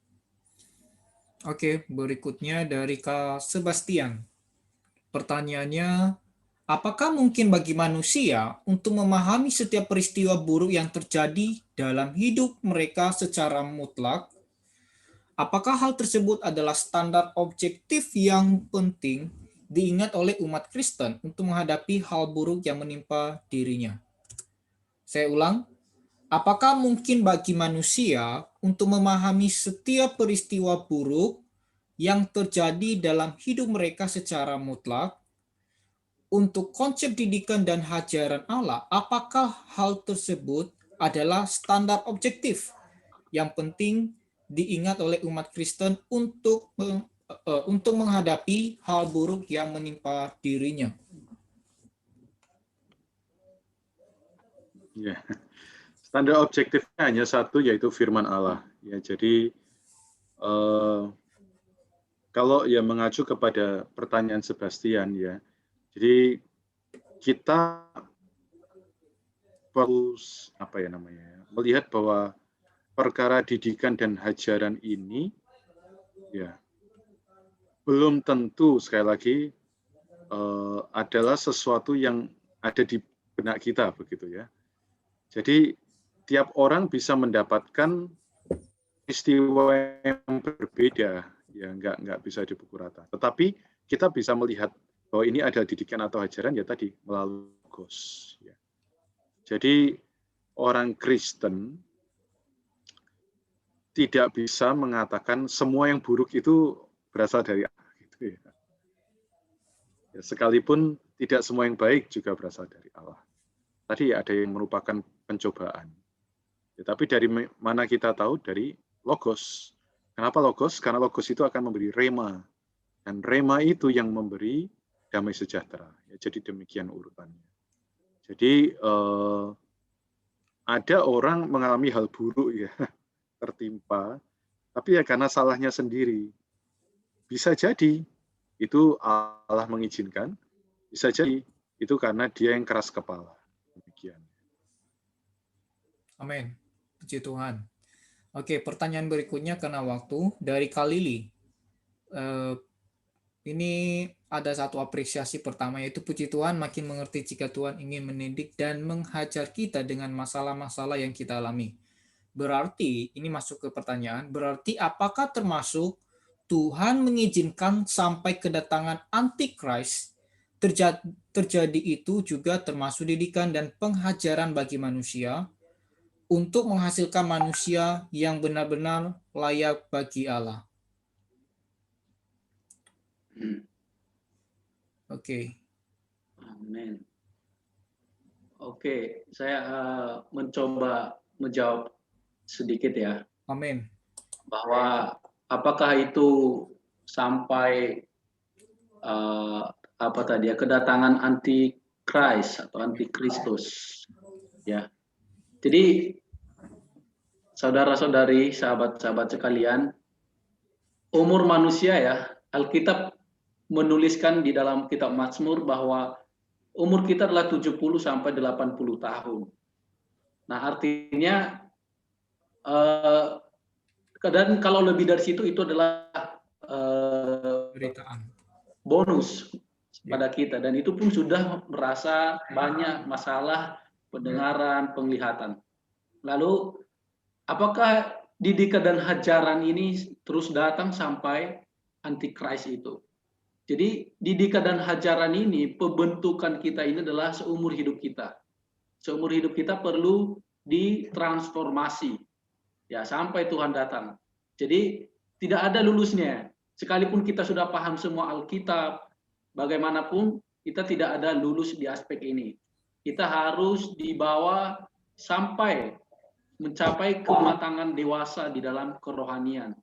Oke, berikutnya dari Kak Sebastian. Pertanyaannya, apakah mungkin bagi manusia untuk memahami setiap peristiwa buruk yang terjadi dalam hidup mereka secara mutlak? Apakah hal tersebut adalah standar objektif yang penting diingat oleh umat Kristen untuk menghadapi hal buruk yang menimpa dirinya? Saya ulang, apakah mungkin bagi manusia untuk memahami setiap peristiwa buruk yang terjadi dalam hidup mereka secara mutlak? Untuk konsep didikan dan hajaran Allah, apakah hal tersebut adalah standar objektif yang penting diingat oleh umat Kristen untuk menghadapi hal buruk yang menimpa dirinya? Ya. Standar objektifnya hanya satu, yaitu firman Allah. Ya, jadi kalau ya mengacu kepada pertanyaan Sebastian ya, jadi kita harus melihat bahwa perkara didikan dan hajaran ini ya belum tentu sekali lagi adalah sesuatu yang ada di benak kita begitu ya. Jadi tiap orang bisa mendapatkan peristiwa yang berbeda, ya nggak bisa dipukul rata. Tetapi kita bisa melihat bahwa ini ada didikan atau hajaran ya tadi melalui Logos. Ya. Jadi orang Kristen tidak bisa mengatakan semua yang buruk itu berasal dari Allah. Gitu ya. Ya, sekalipun tidak semua yang baik juga berasal dari Allah. Tadi ada yang merupakan pencobaan. Ya, tapi dari mana kita tahu? Dari Logos. Kenapa Logos? Karena Logos itu akan memberi rema. Dan rema itu yang memberi damai sejahtera. Ya, jadi demikian urutannya. Jadi ada orang mengalami hal buruk ya, tertimpa, tapi ya karena salahnya sendiri. Bisa jadi itu Allah mengizinkan, bisa jadi itu karena dia yang keras kepala. Demikian. Amin. Puji Tuhan. Oke, pertanyaan berikutnya karena waktu dari Kalili. Ini ada satu apresiasi pertama, yaitu puji Tuhan makin mengerti jika Tuhan ingin mendidik dan menghajar kita dengan masalah-masalah yang kita alami. Berarti, ini masuk ke pertanyaan, berarti apakah termasuk Tuhan mengizinkan sampai kedatangan Antikris terjadi itu juga termasuk didikan dan penghajaran bagi manusia untuk menghasilkan manusia yang benar-benar layak bagi Allah? Oke. Amin. Oke, saya mencoba menjawab sedikit ya. Amin. Bahwa apakah itu sampai kedatangan antikris atau antikristus ya. Jadi saudara-saudari, sahabat-sahabat sekalian, umur manusia ya, Alkitab menuliskan di dalam kitab Mazmur bahwa umur kita adalah 70 sampai 80 tahun. Nah, artinya dan kalau lebih dari situ itu adalah Penderitaan. bonus pada kita, dan itu pun sudah merasa banyak masalah pendengaran, penglihatan. Lalu apakah didikan dan hajaran ini terus datang sampai antikris itu? Jadi didikan dan hajaran ini, pembentukan kita ini adalah seumur hidup kita. Seumur hidup kita perlu ditransformasi ya sampai Tuhan datang. Jadi tidak ada lulusnya. Sekalipun kita sudah paham semua Alkitab, bagaimanapun kita tidak ada lulus di aspek ini. Kita harus dibawa sampai mencapai kematangan dewasa di dalam kerohanian.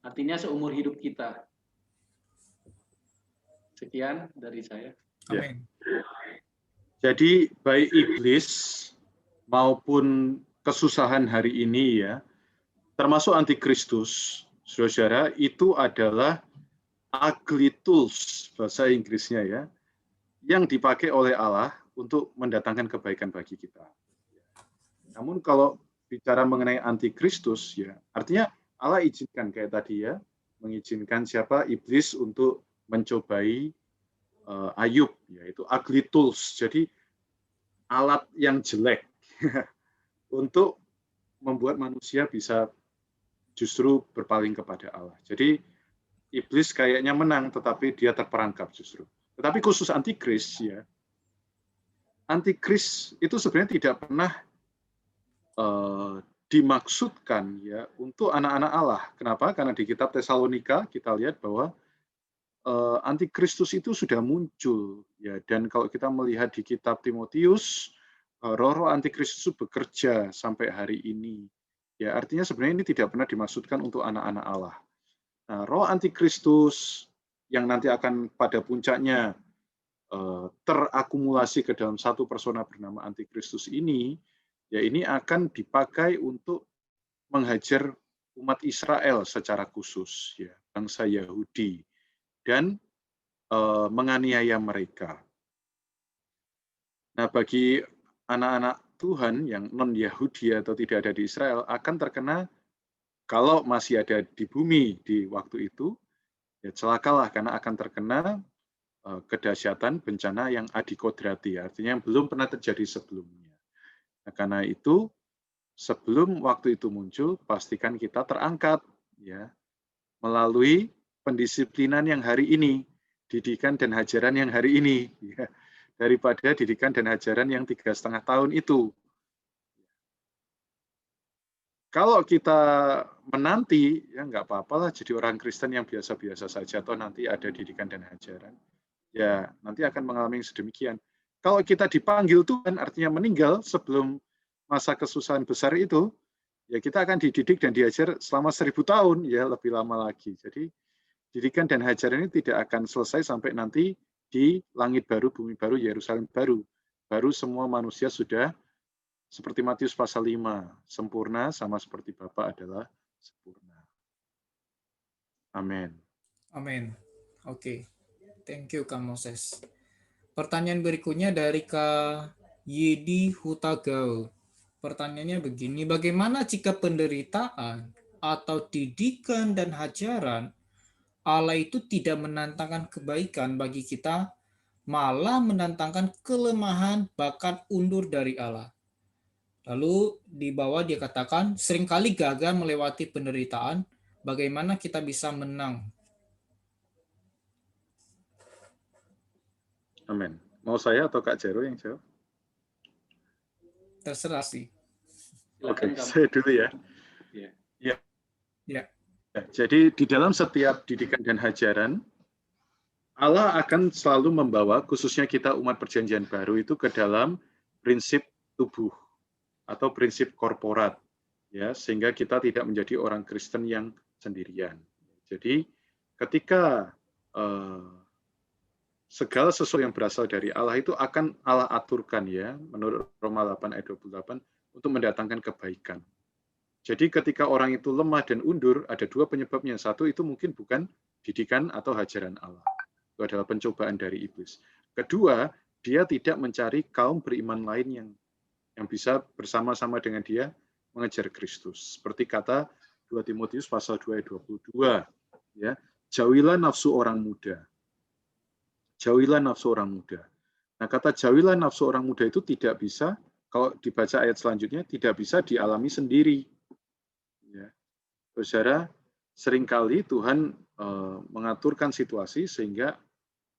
Artinya seumur hidup kita. Sekian dari saya. Amin. Jadi baik iblis maupun kesusahan hari ini ya, termasuk antikristus, saudara, itu adalah ugly tools bahasa Inggrisnya ya, yang dipakai oleh Allah untuk mendatangkan kebaikan bagi kita. Namun kalau bicara mengenai antikristus ya, artinya Allah izinkan kayak tadi ya, mengizinkan siapa iblis untuk mencobai Ayub, yaitu ugly tools, jadi alat yang jelek untuk membuat manusia bisa justru berpaling kepada Allah. Jadi iblis kayaknya menang, tetapi dia terperangkap justru. Tetapi khusus antikris ya, antikris itu sebenarnya tidak pernah dimaksudkan ya untuk anak-anak Allah. Kenapa? Karena di kitab Tesalonika kita lihat bahwa antikristus itu sudah muncul ya, dan kalau kita melihat di kitab Timotius, roh-roh antikristus itu bekerja sampai hari ini. Ya, artinya sebenarnya ini tidak pernah dimaksudkan untuk anak-anak Allah. Nah, roh antikristus yang nanti akan pada puncaknya terakumulasi ke dalam satu persona bernama antikristus ini, ya ini akan dipakai untuk menghajar umat Israel secara khusus, ya bangsa Yahudi, dan menganiaya mereka. Nah, bagi anak-anak Tuhan yang non-Yahudi atau tidak ada di Israel akan terkena, kalau masih ada di bumi di waktu itu, ya celakalah karena akan terkena kedahsyatan bencana yang adikodrati, artinya yang belum pernah terjadi sebelumnya. Nah, karena itu sebelum waktu itu muncul, pastikan kita terangkat ya melalui pendisiplinan yang hari ini, didikan dan hajaran yang hari ini, ya, daripada didikan dan hajaran yang 3,5 tahun itu. Kalau kita menanti, ya nggak apa-apalah jadi orang Kristen yang biasa-biasa saja, atau nanti ada didikan dan hajaran, ya nanti akan mengalami yang sedemikian. Kalau kita dipanggil Tuhan, artinya meninggal sebelum masa kesusahan besar itu, ya kita akan dididik dan diajar selama 1000 tahun, ya lebih lama lagi. Jadi didikan dan hajaran ini tidak akan selesai sampai nanti di langit baru, bumi baru, Yerusalem baru. Baru semua manusia sudah seperti Matius pasal 5, sempurna sama seperti Bapa adalah sempurna. Amin. Amin. Oke. Thank you, Kang Moses. Pertanyaan berikutnya dari Kak Yedi Hutagao. Pertanyaannya begini, bagaimana jika penderitaan atau didikan dan hajaran Allah itu tidak menantangkan kebaikan bagi kita, malah menantangkan kelemahan bahkan undur dari Allah? Lalu di bawah dia katakan, seringkali gagal melewati penderitaan, bagaimana kita bisa menang? Amin. Mau saya atau Kak Jero yang jawab? Terserah sih. Oke, saya dulu ya. Ya. Ya. Jadi di dalam setiap didikan dan hajaran, Allah akan selalu membawa, khususnya kita umat perjanjian baru itu, ke dalam prinsip tubuh atau prinsip korporat, ya, sehingga kita tidak menjadi orang Kristen yang sendirian. Jadi ketika segala sesuatu yang berasal dari Allah itu akan Allah aturkan, ya, menurut Roma 8 ayat 28, untuk mendatangkan kebaikan. Jadi ketika orang itu lemah dan undur, ada dua penyebabnya. Satu itu mungkin bukan didikan atau hajaran Allah. Itu adalah pencobaan dari iblis. Kedua, dia tidak mencari kaum beriman lain yang bisa bersama-sama dengan dia mengejar Kristus. Seperti kata 2 Timotius pasal 2 ayat 22, ya. Jauhilah nafsu orang muda. Jauhilah nafsu orang muda. Nah, kata jauhilah nafsu orang muda itu tidak bisa, kalau dibaca ayat selanjutnya, tidak bisa dialami sendiri. Ya. Saudara, seringkali Tuhan mengaturkan situasi sehingga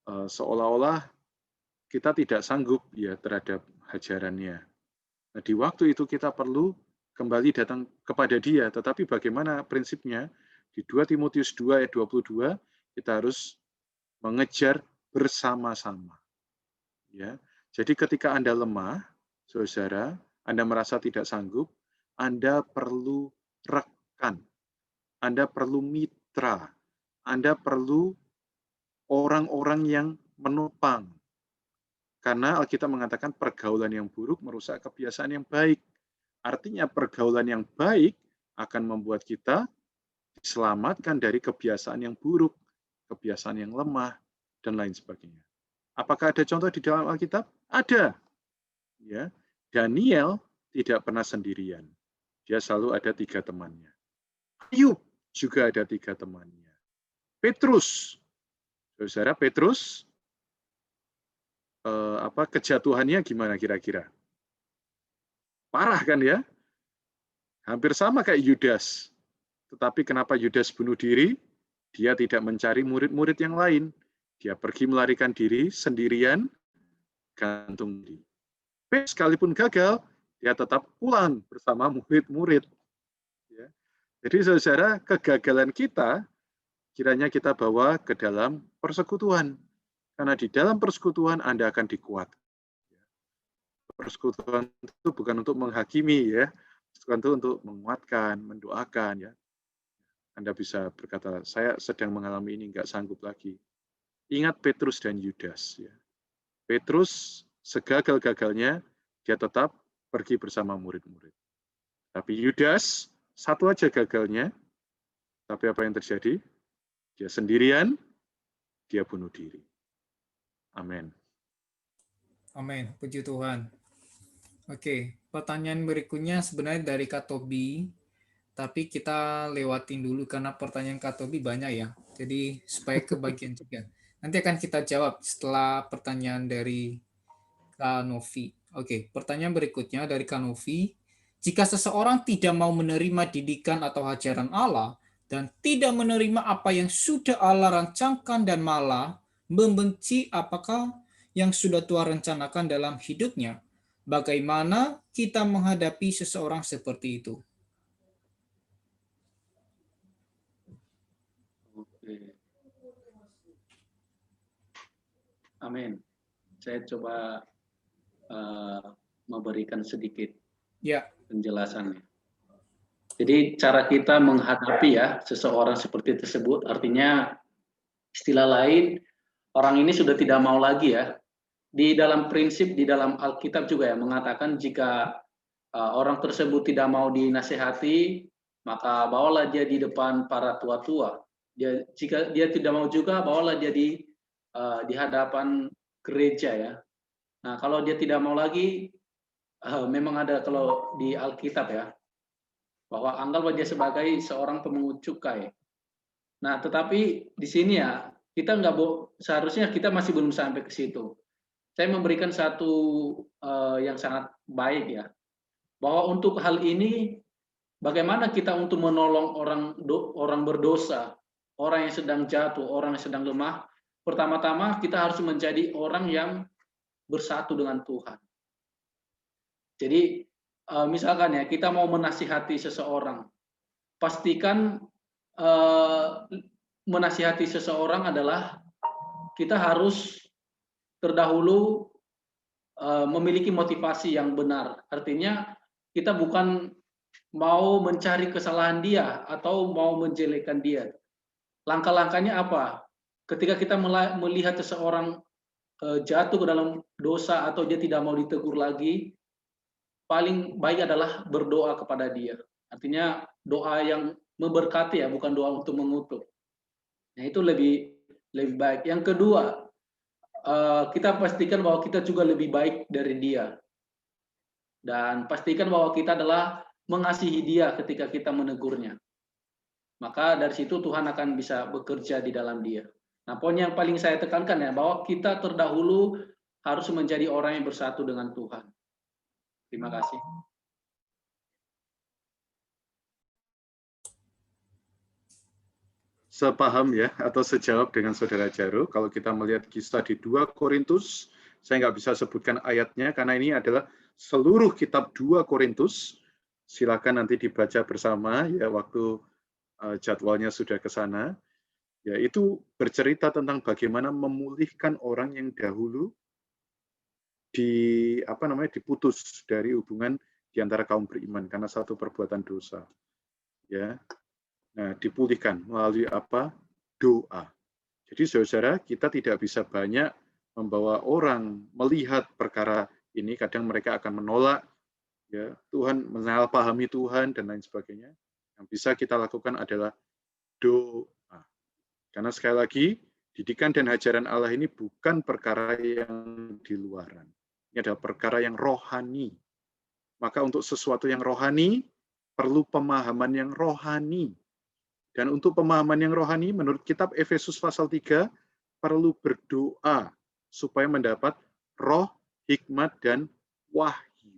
seolah-olah kita tidak sanggup ya terhadap hajarannya. Nah, di waktu itu kita perlu kembali datang kepada Dia, tetapi bagaimana prinsipnya? Di 2 Timotius 2 ayat 22 kita harus mengejar bersama-sama. Ya. Jadi ketika Anda lemah, saudara, Anda merasa tidak sanggup, Anda perlu rekan, Anda perlu mitra, Anda perlu orang-orang yang menopang. Karena Alkitab mengatakan pergaulan yang buruk merusak kebiasaan yang baik. Artinya pergaulan yang baik akan membuat kita diselamatkan dari kebiasaan yang buruk, kebiasaan yang lemah, dan lain sebagainya. Apakah ada contoh di dalam Alkitab? Ada. Ya, Daniel tidak pernah sendirian. Dia selalu ada 3 temannya. Ayub juga ada 3 temannya. Petrus, saudara, Petrus kejatuhannya gimana kira-kira? Parah kan ya? Hampir sama kayak Yudas. Tetapi kenapa Yudas bunuh diri? Dia tidak mencari murid-murid yang lain. Dia pergi melarikan diri sendirian, gantung diri. Sekalipun gagal, dia tetap pulang bersama murid-murid. Ya. Jadi saudara, kegagalan kita kiranya kita bawa ke dalam persekutuan. Karena di dalam persekutuan Anda akan dikuatkan. Persekutuan itu bukan untuk menghakimi, ya. Persekutuan itu untuk menguatkan, mendoakan, ya. Anda bisa berkata, saya sedang mengalami ini, nggak sanggup lagi. Ingat Petrus dan Yudas. Ya. Petrus segagal-gagalnya, dia tetap pergi bersama murid-murid. Tapi Yudas, satu aja gagalnya, tapi apa yang terjadi? Dia sendirian, dia bunuh diri. Amin. Amin, puji Tuhan. Oke, pertanyaan berikutnya sebenarnya dari Kak Tobi, tapi kita lewatin dulu karena pertanyaan Kak Tobi banyak ya. Jadi supaya kebagian juga. Nanti akan kita jawab setelah pertanyaan dari Kak Novi. Oke, pertanyaan berikutnya dari Kak Novi. Jika seseorang tidak mau menerima didikan atau ajaran Allah dan tidak menerima apa yang sudah Allah rancangkan dan malah membenci apakah yang sudah Tuhan rencanakan dalam hidupnya, bagaimana kita menghadapi seseorang seperti itu? Oke. Amin. Saya coba memberikan sedikit penjelasannya. Jadi cara kita menghadapi ya seseorang seperti tersebut, artinya istilah lain, orang ini sudah tidak mau lagi ya. Di dalam prinsip, di dalam Alkitab juga ya mengatakan jika orang tersebut tidak mau dinasehati, maka bawalah dia di depan para tua-tua. Jika dia tidak mau juga, bawalah dia di hadapan gereja ya. Nah, kalau dia tidak mau lagi, memang ada kalau di Alkitab ya, bahwa anggaplah dia sebagai seorang pemungut cukai. Nah, tetapi di sini ya, kita seharusnya kita masih belum sampai ke situ. Saya memberikan satu yang sangat baik ya, bahwa untuk hal ini, bagaimana kita untuk menolong orang berdosa, orang yang sedang jatuh, orang yang sedang lemah. Pertama-tama kita harus menjadi orang yang bersatu dengan Tuhan. Jadi misalkan ya kita mau menasihati seseorang, pastikan menasihati seseorang adalah kita harus terdahulu memiliki motivasi yang benar. Artinya kita bukan mau mencari kesalahan dia atau mau menjelekkan dia. Langkah-langkahnya apa? Ketika kita melihat seseorang jatuh ke dalam dosa atau dia tidak mau ditegur lagi, paling baik adalah berdoa kepada dia. Artinya doa yang memberkati ya, bukan doa untuk mengutuk. Nah, itu lebih lebih baik. Yang kedua, kita pastikan bahwa kita juga lebih baik dari dia. Dan pastikan bahwa kita adalah mengasihi dia ketika kita menegurnya. Maka dari situ Tuhan akan bisa bekerja di dalam dia. Nah, poin yang paling saya tekankan ya, bahwa kita terdahulu harus menjadi orang yang bersatu dengan Tuhan. Terima kasih. Sepaham ya, atau sejawab dengan Saudara Jaro, kalau kita melihat kisah di 2 Korintus, saya nggak bisa sebutkan ayatnya, karena ini adalah seluruh kitab 2 Korintus. Silakan nanti dibaca bersama, ya waktu jadwalnya sudah ke sana. Ya, itu bercerita tentang bagaimana memulihkan orang yang dahulu diputus dari hubungan di antara kaum beriman karena satu perbuatan dosa. Ya. Nah, dipulihkan melalui apa? Doa. Jadi saudara, kita tidak bisa banyak membawa orang melihat perkara ini, kadang mereka akan menolak, ya Tuhan, menyalahpahami Tuhan dan lain sebagainya. Yang bisa kita lakukan adalah doa. Karena sekali lagi, didikan dan ajaran Allah ini bukan perkara yang di luaran. Ini adalah perkara yang rohani. Maka untuk sesuatu yang rohani, perlu pemahaman yang rohani. Dan untuk pemahaman yang rohani, menurut kitab Efesus pasal 3, perlu berdoa supaya mendapat roh, hikmat, dan wahyu.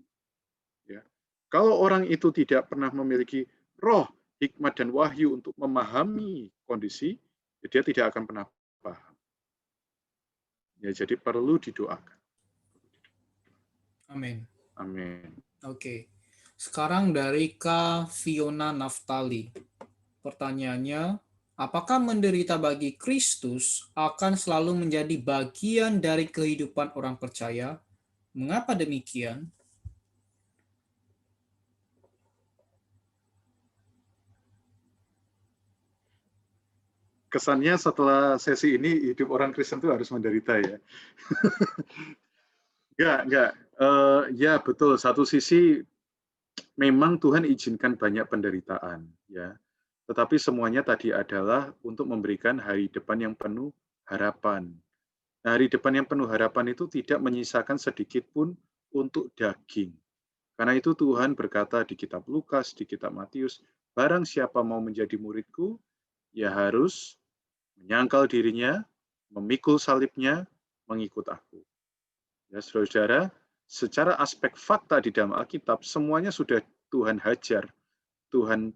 Ya. Kalau orang itu tidak pernah memiliki roh, hikmat, dan wahyu untuk memahami kondisi, dia tidak akan pernah paham. Ya, jadi perlu didoakan. Amin. Amin. Oke. Sekarang dari Kak Fiona Naftali. Pertanyaannya, apakah menderita bagi Kristus akan selalu menjadi bagian dari kehidupan orang percaya? Mengapa demikian? Kesannya setelah sesi ini hidup orang Kristen itu harus menderita ya. Enggak. Ya betul, satu sisi memang Tuhan izinkan banyak penderitaan ya. Tetapi semuanya tadi adalah untuk memberikan hari depan yang penuh harapan. Nah, hari depan yang penuh harapan itu tidak menyisakan sedikit pun untuk daging. Karena itu Tuhan berkata di kitab Lukas, di kitab Matius, barang siapa mau menjadi muridku, ya harus menyangkal dirinya, memikul salibnya, mengikut aku. Ya, saudara, secara aspek fakta di dalam Alkitab, semuanya sudah Tuhan hajar, Tuhan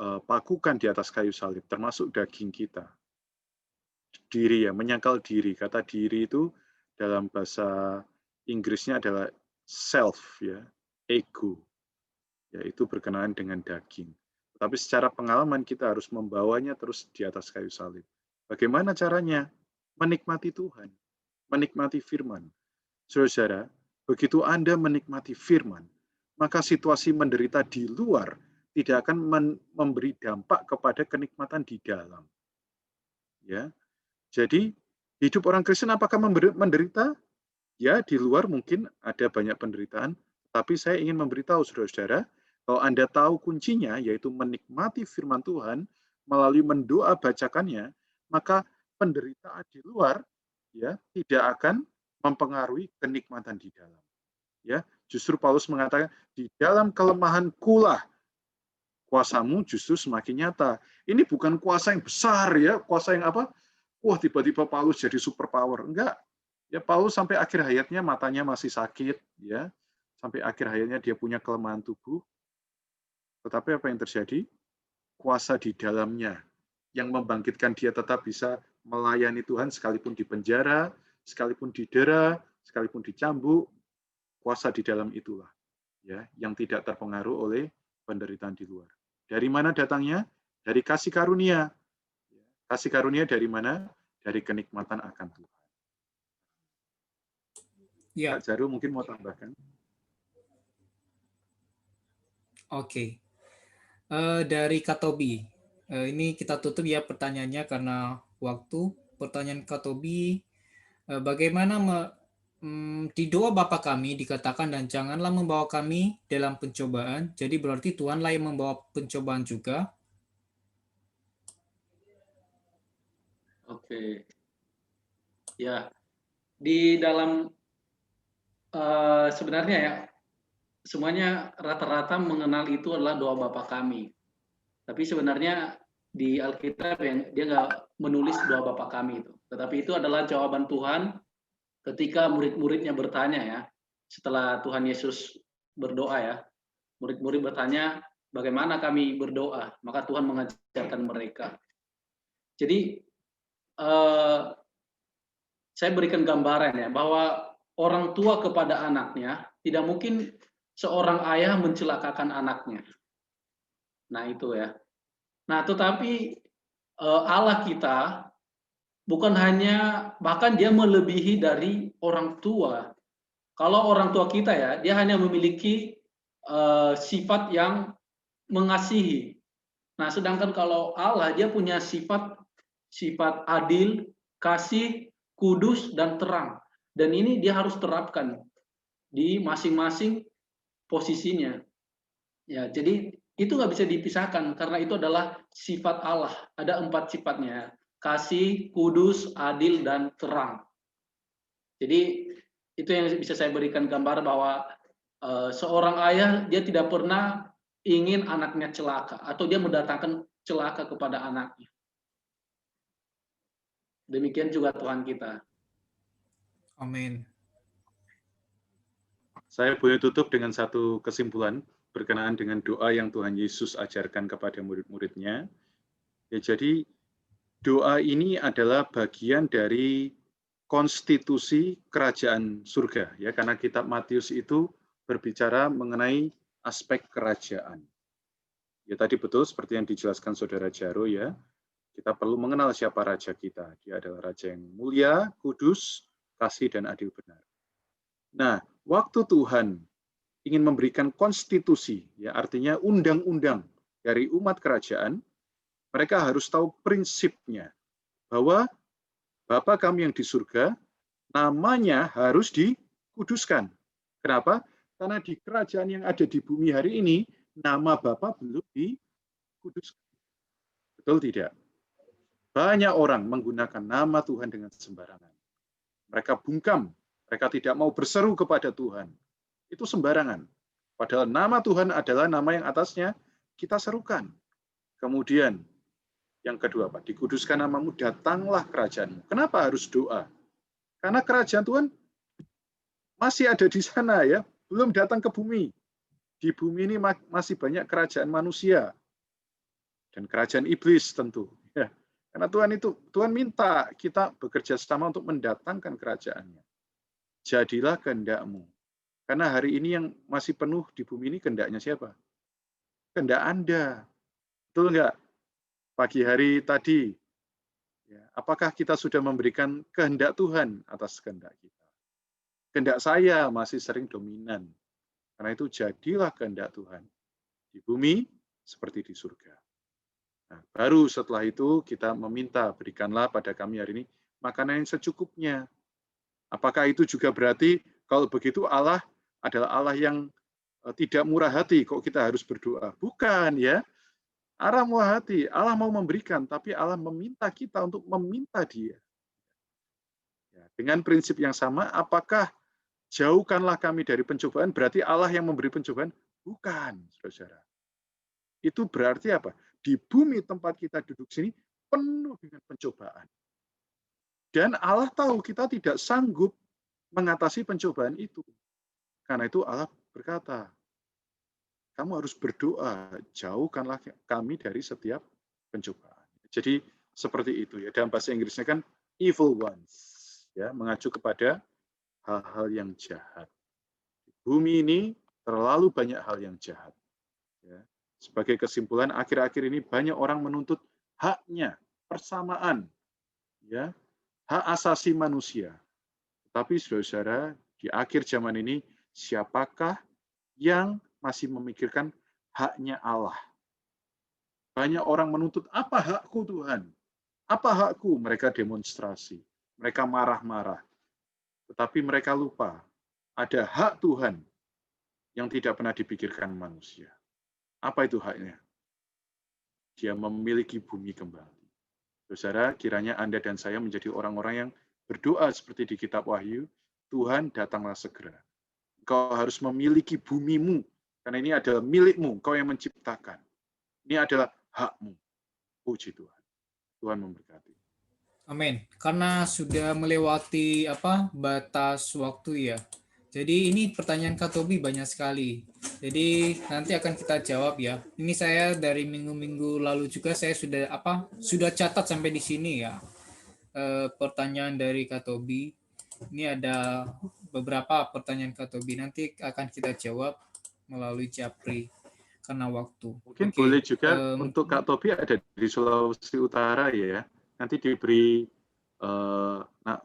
pakukan di atas kayu salib, termasuk daging kita. Diri ya, menyangkal diri. Kata diri itu dalam bahasa Inggrisnya adalah self, ya, ego. Yaitu berkenaan dengan daging. Tapi secara pengalaman kita harus membawanya terus di atas kayu salib. Bagaimana caranya? Menikmati Tuhan, menikmati firman. Saudara, begitu Anda menikmati firman, maka situasi menderita di luar tidak akan memberi dampak kepada kenikmatan di dalam. Ya. Jadi, hidup orang Kristen apakah menderita? Ya, di luar mungkin ada banyak penderitaan, tapi saya ingin memberitahu saudara-saudara, kalau Anda tahu kuncinya, yaitu menikmati firman Tuhan, melalui mendoa bacakannya, maka penderitaan di luar ya tidak akan mempengaruhi kenikmatan di dalam. Ya, justru Paulus mengatakan di dalam kelemahankulah kuasamu justru semakin nyata. Ini bukan kuasa yang besar ya, kuasa yang apa? Wah, tiba-tiba Paulus jadi super power. Enggak. Ya, Paulus sampai akhir hayatnya matanya masih sakit ya. Sampai akhir hayatnya dia punya kelemahan tubuh. Tetapi apa yang terjadi? Kuasa di dalamnya yang membangkitkan dia tetap bisa melayani Tuhan sekalipun di penjara, sekalipun didera, sekalipun dicambuk, kuasa di dalam itulah ya yang tidak terpengaruh oleh penderitaan di luar. Dari mana datangnya? Dari kasih karunia. Kasih karunia dari mana? Dari kenikmatan akan Tuhan. Ya. Kak Jaru mungkin mau tambahkan? Oke. Dari Kak Tobi. Ini kita tutup ya pertanyaannya karena waktu. Pertanyaan Kak Tobi, bagaimana di doa Bapa kami dikatakan dan janganlah membawa kami dalam pencobaan. Jadi berarti Tuhanlah yang membawa pencobaan juga. Oke. Ya, di dalam sebenarnya ya, semuanya rata-rata mengenal itu adalah doa Bapa kami. Tapi sebenarnya di Alkitab yang dia nggak menulis doa Bapa kami itu. Tetapi itu adalah jawaban Tuhan ketika murid-muridnya bertanya ya. Setelah Tuhan Yesus berdoa ya, murid-murid bertanya, bagaimana kami berdoa? Maka Tuhan mengajarkan mereka. Jadi saya berikan gambaran ya, bahwa orang tua kepada anaknya tidak mungkin seorang ayah mencelakakan anaknya. Nah itu ya. Nah tetapi Allah kita bukan hanya, bahkan dia melebihi dari orang tua. Kalau orang tua kita ya, dia hanya memiliki sifat yang mengasihi. Nah sedangkan kalau Allah, dia punya sifat adil, kasih, kudus, dan terang. Dan ini dia harus terapkan di masing-masing posisinya. Ya, jadi itu nggak bisa dipisahkan karena itu adalah sifat Allah. Ada 4 sifatnya: kasih, kudus, adil, dan terang. Jadi itu yang bisa saya berikan gambar bahwa seorang ayah dia tidak pernah ingin anaknya celaka atau dia mendatangkan celaka kepada anaknya. Demikian juga Tuhan kita. Amin. Saya boleh tutup dengan satu kesimpulan berkenaan dengan doa yang Tuhan Yesus ajarkan kepada murid-muridnya. Ya, jadi doa ini adalah bagian dari konstitusi kerajaan surga ya, karena kitab Matius itu berbicara mengenai aspek kerajaan. Ya tadi betul seperti yang dijelaskan Saudara Jaro ya. Kita perlu mengenal siapa raja kita. Dia adalah raja yang mulia, kudus, kasih dan adil benar. Nah, waktu Tuhan ingin memberikan konstitusi, ya artinya undang-undang dari umat kerajaan, mereka harus tahu prinsipnya bahwa Bapa kami yang di surga, namanya harus dikuduskan. Kenapa? Karena di kerajaan yang ada di bumi hari ini, nama Bapa belum dikuduskan. Betul tidak? Banyak orang menggunakan nama Tuhan dengan sembarangan. Mereka bungkam, mereka tidak mau berseru kepada Tuhan. Itu sembarangan. Padahal nama Tuhan adalah nama yang atasnya kita serukan. Kemudian, yang kedua, Pak, dikuduskan namamu, datanglah kerajaanmu. Kenapa harus doa? Karena kerajaan Tuhan masih ada di sana ya, belum datang ke bumi. Di bumi ini masih banyak kerajaan manusia dan kerajaan iblis tentu. Ya. Karena Tuhan minta kita bekerja sama untuk mendatangkan kerajaannya. Jadilah kehendakmu. Karena hari ini yang masih penuh di bumi ini kehendaknya siapa? Kehendak Anda. Betul enggak? Pagi hari tadi, ya, apakah kita sudah memberikan kehendak Tuhan atas kehendak kita? Kehendak saya masih sering dominan. Karena itu jadilah kehendak Tuhan. Di bumi seperti di surga. Nah, baru setelah itu kita meminta, berikanlah pada kami hari ini makanan yang secukupnya. Apakah itu juga berarti kalau begitu Allah adalah Allah yang tidak murah hati, kok kita harus berdoa? Bukan ya. Allah murah hati, Allah mau memberikan, tapi Allah meminta kita untuk meminta Dia. Ya, dengan prinsip yang sama, apakah jauhkanlah kami dari pencobaan, berarti Allah yang memberi pencobaan? Bukan, saudara. Itu berarti apa? Di bumi tempat kita duduk sini penuh dengan pencobaan. Dan Allah tahu kita tidak sanggup mengatasi pencobaan itu. Karena itu Allah berkata, kamu harus berdoa, jauhkanlah kami dari setiap pencobaan. Jadi seperti itu ya. Dalam bahasa Inggrisnya kan evil ones, ya, mengacu kepada hal-hal yang jahat. Di bumi ini terlalu banyak hal yang jahat. Ya. Sebagai kesimpulan, akhir-akhir ini banyak orang menuntut haknya, persamaan, ya, hak asasi manusia. Tapi saudara-saudara, di akhir zaman ini, siapakah yang masih memikirkan haknya Allah? Banyak orang menuntut, apa hakku Tuhan? Apa hakku? Mereka demonstrasi, mereka marah-marah. Tetapi mereka lupa, ada hak Tuhan yang tidak pernah dipikirkan manusia. Apa itu haknya? Dia memiliki bumi kembali. Saudara, kiranya Anda dan saya menjadi orang-orang yang berdoa seperti di kitab Wahyu, Tuhan datanglah segera. Engkau harus memiliki bumimu, karena ini adalah milikmu, Engkau yang menciptakan. Ini adalah hakmu. Puji Tuhan. Tuhan memberkati. Amin. Karena sudah melewati batas waktu ya. Jadi ini pertanyaan Kak Tobi banyak sekali. Jadi nanti akan kita jawab ya. Ini saya dari minggu-minggu lalu juga saya sudah catat sampai di sini ya. Pertanyaan dari Kak Tobi. Ini ada beberapa pertanyaan Kak Tobi. Nanti akan kita jawab melalui Japri karena waktu. Mungkin Oke. boleh juga untuk Kak Tobi ada di Sulawesi Utara ya. Nanti diberi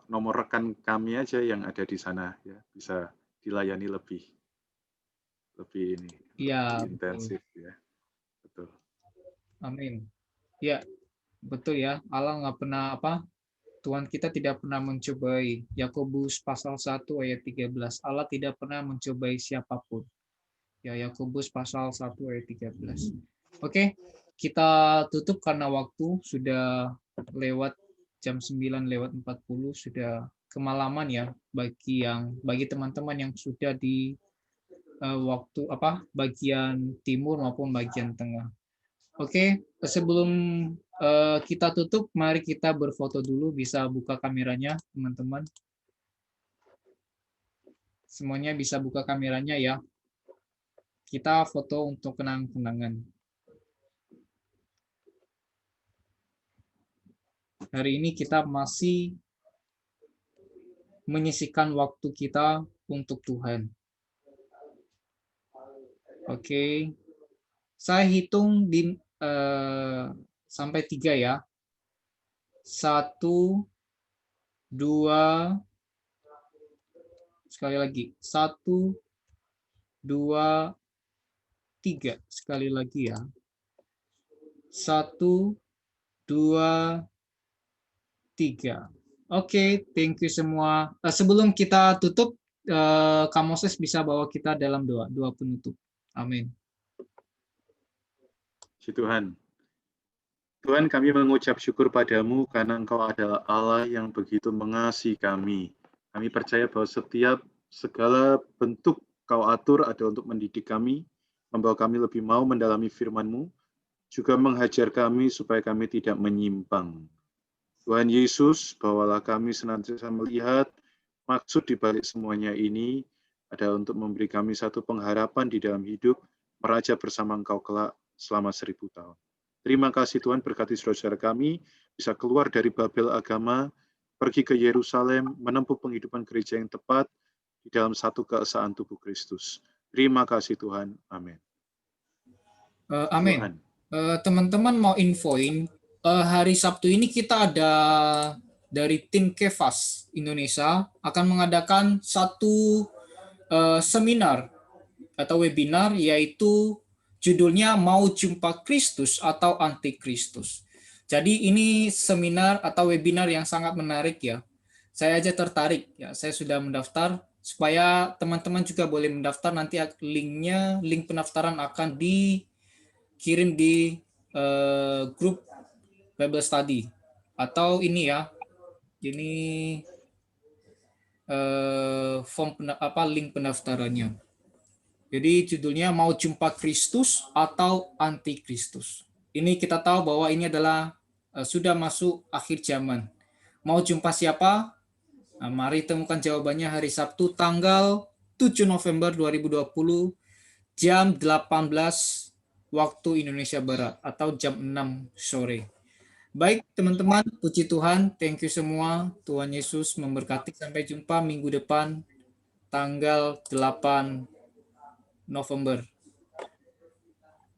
nomor rekan kami aja yang ada di sana ya, bisa dilayani lebih ini, ya, lebih intensif ya. Betul. Amin. Ya, betul ya. Allah nggak pernah Tuhan kita tidak pernah mencobai. Yakobus pasal 1 ayat 13. Allah tidak pernah mencobai siapapun. Ya, Yakobus pasal 1 ayat 13. Oke, kita tutup karena waktu sudah lewat jam 9 lewat 40, sudah kemalaman ya bagi teman-teman yang sudah di waktu bagian timur maupun bagian tengah. Oke, sebelum kita tutup, mari kita berfoto dulu. Bisa buka kameranya, teman-teman. Semuanya bisa buka kameranya ya. Kita foto untuk kenang-kenangan. Hari ini kita masih menyisihkan waktu kita untuk Tuhan. Oke. Saya hitung sampai 3 ya. 1, 2, sekali lagi. 1, 2, 3. Sekali lagi ya. 1, 2, 3. Oke, thank you semua. Sebelum kita tutup, Kak Moses bisa bawa kita dalam doa penutup. Amin. Puji Tuhan. Tuhan, kami mengucap syukur padamu karena Engkau adalah Allah yang begitu mengasihi kami. Kami percaya bahwa setiap segala bentuk Kau atur ada untuk mendidik kami, membawa kami lebih mau mendalami firman-Mu, juga menghajar kami supaya kami tidak menyimpang. Tuhan Yesus, bawalah kami senantiasa melihat maksud di balik semuanya ini adalah untuk memberi kami satu pengharapan di dalam hidup, meraja bersama Engkau kelak selama 1000 tahun. Terima kasih Tuhan, berkati saudara-saudara kami, bisa keluar dari Babel agama, pergi ke Yerusalem, menempuh penghidupan gereja yang tepat di dalam satu keesaan tubuh Kristus. Terima kasih Tuhan. Amin. Amin. Teman-teman mau infoin, hari Sabtu ini kita ada dari tim Kefas Indonesia akan mengadakan satu seminar atau webinar, yaitu judulnya Mau Jumpa Kristus atau Antikristus. Jadi ini seminar atau webinar yang sangat menarik ya. Saya aja tertarik ya. Saya sudah mendaftar. Supaya teman-teman juga boleh mendaftar, nanti link pendaftaran akan dikirim di grup Bible Study atau ini ya. Ini link pendaftarannya. Jadi judulnya Mau Jumpa Kristus atau Antikristus. Ini kita tahu bahwa ini adalah sudah masuk akhir zaman. Mau jumpa siapa? Nah, mari temukan jawabannya hari Sabtu tanggal 7 November 2020 jam 18 waktu Indonesia Barat atau jam 6 sore. Baik teman-teman, puji Tuhan, thank you semua. Tuhan Yesus memberkati. Sampai jumpa minggu depan tanggal 8 November.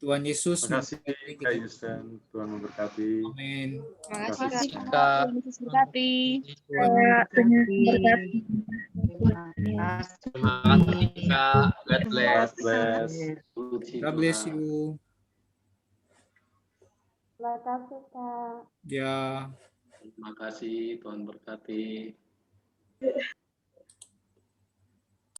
Tuhan Yesus memberkati Kak Yusen, Tuhan memberkati. Amin. Terima kasih Kak. Tuhan Yesus berkati. Terima kasih Kak. God bless. God bless. God bless you. Terima kasih Kak. Ya. Terima kasih, Tuhan berkati.